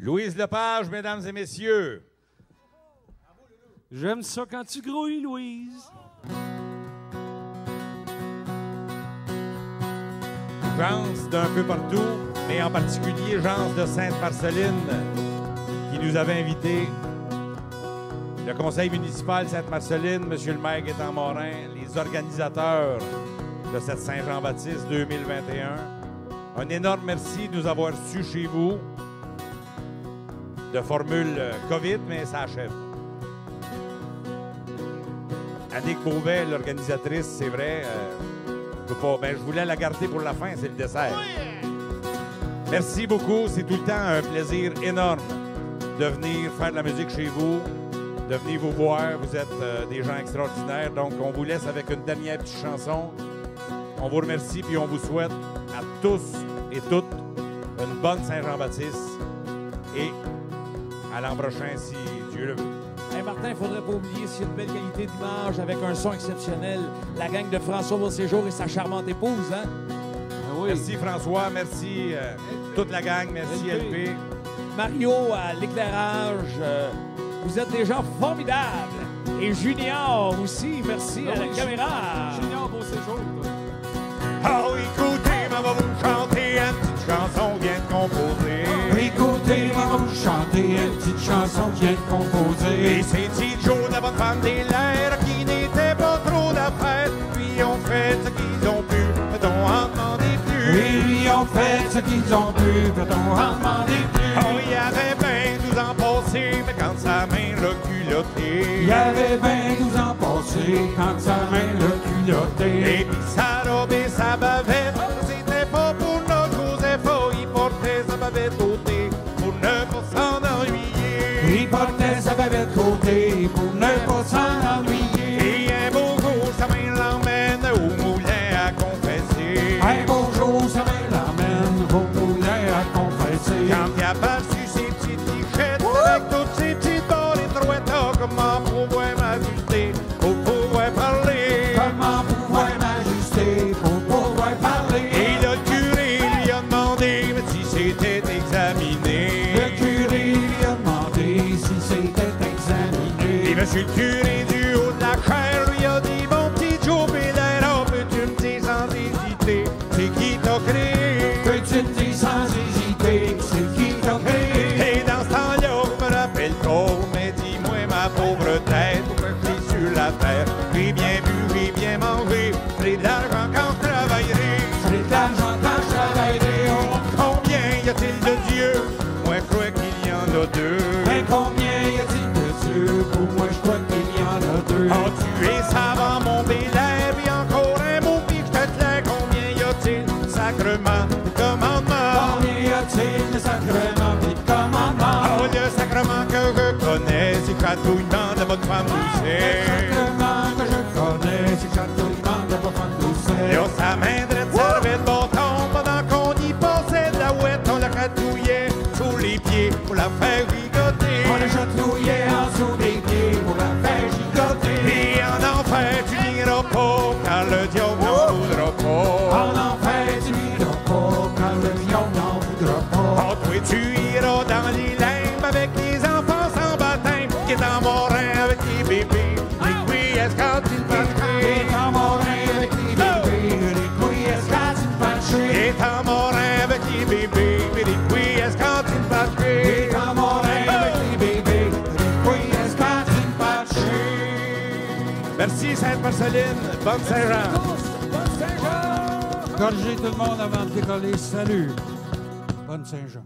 Louise Lepage, mesdames et messieurs. J'aime ça quand tu grouilles, Louise. Gens d'un peu partout, mais en particulier gens de Sainte-Marceline qui nous avait invités. Le conseil municipal de Sainte-Marceline, M. le maire Gaétan-Morin, les organisateurs de cette Saint-Jean-Baptiste 2021. Un énorme merci de nous avoir reçus chez vous. De formule COVID, mais ça achève. Annick Beauvais, l'organisatrice, c'est vrai, je voulais la garder pour la fin, c'est le dessert. Merci beaucoup, c'est tout le temps un plaisir énorme de venir faire de la musique chez vous, de venir vous voir. Vous êtes des gens extraordinaires, donc on vous laisse avec une dernière petite chanson. On vous remercie puis on vous souhaite à tous et toutes une bonne Saint-Jean-Baptiste et à l'an prochain si Dieu le veut. Hey Martin, il ne faudrait pas oublier s'il y a une belle qualité d'image avec un son exceptionnel. La gang de François Beauséjour et sa charmante épouse, hein? Oui. Merci François, merci toute la gang, merci LP. Mario à l'éclairage, vous êtes des gens formidables. Et Junior aussi, merci à la caméra. Junior Beauséjour. Oh, écoutez, on va vous chanter une petite chanson bien composée. Écoutez, on va vous chanter une petite chanson bien composée. Et c'est Tidjo, la bonne femme des l'air, qui n'était pas trop d'affaires. Puis on fait ce qu'ils ont pu, peut-on en demander plus? Oui, on fait ce qu'ils ont pu, peut-on en demander plus? Oh, il y avait 12 ans passés, mais quand sa main l'a culotté. Il y avait 12 ans passés, quand sa main l'a culotté. Et puis sa robe et sa bavette, c'était pas pour notre Joseph, il portait sa bavette côté pour ne pas s'en ennuyer. Il portait sa bavette côté pour ne pas s'en ennuyer. Et un beau jour, sa main l'emmène au moulin à confesser. Un beau jour, sa main l'emmène au moulin à confesser. Quand il a aperçu ses petites tichettes avec toutes ses petites balles et droites, comment pouvoir m'ajuster pour pouvoir parler? Comment pouvoir m'ajuster pour pouvoir parler? Et le curé lui a demandé si c'était examiné. Le curé lui a demandé si c'était examiné. Et monsieur le curé du haut de la chaire lui a dit: mon petit Joe Pédera, peux-tu me dire sans hésiter c'est qui t'a créé? Peux-tu me dire sans hésiter c'est qui t'a créé? Et dans ce temps-là, je me rappelle trop, mais dis-moi ma pauvre tête, pourquoi je suis sur la terre? J'ai bien bu, j'ai bien mangé, j'ai de l'argent quand je travaillerai. J'ai de l'argent quand je travaillerai. Combien y a-t-il de Dieu? Moi je crois qu'il y en a deux. Mais combien y a-t-il de Dieu? Pour moi je crois qu'il y en a deux. Oh, tu es savant mon bélève, et encore un mot puis je te claire. Combien y a-t-il de sacrements, de commandements? Combien y a-t-il de sacrements et de commandements? Oh, le sacrement que je connais, c'est chatouillement de votre femme doucet. Le sacrement que je connais, c'est chatouillement de votre femme doucet. Et on sa main droite servait de bâton, pendant qu'on y passait de la ouette, on la chatouillait sous les pieds pour la faire gigoter. On la chatouillait en dessous des pieds pour la faire gigoter. Et en enfer tu n'iras pas, car le diable n'en voudra pas. En enfer tu n'iras pas, car le diable n'en voudra pas. Oh, toi tu iras dans les limbes avec les enfants sans baptême, qui est en morin avec les bébés, les couilles escantines patchées. Et en morin avec les bébés, les couilles escantines patchées. Et en morin avec les bébés, les couilles escantines patchées. Et en morin avec les bébés, les couilles escantines patchées. Merci Sainte-Marceline, bonne Saint-Jean. Corrigez tout le monde avant de décoller. Salut. Bonne Saint-Jean.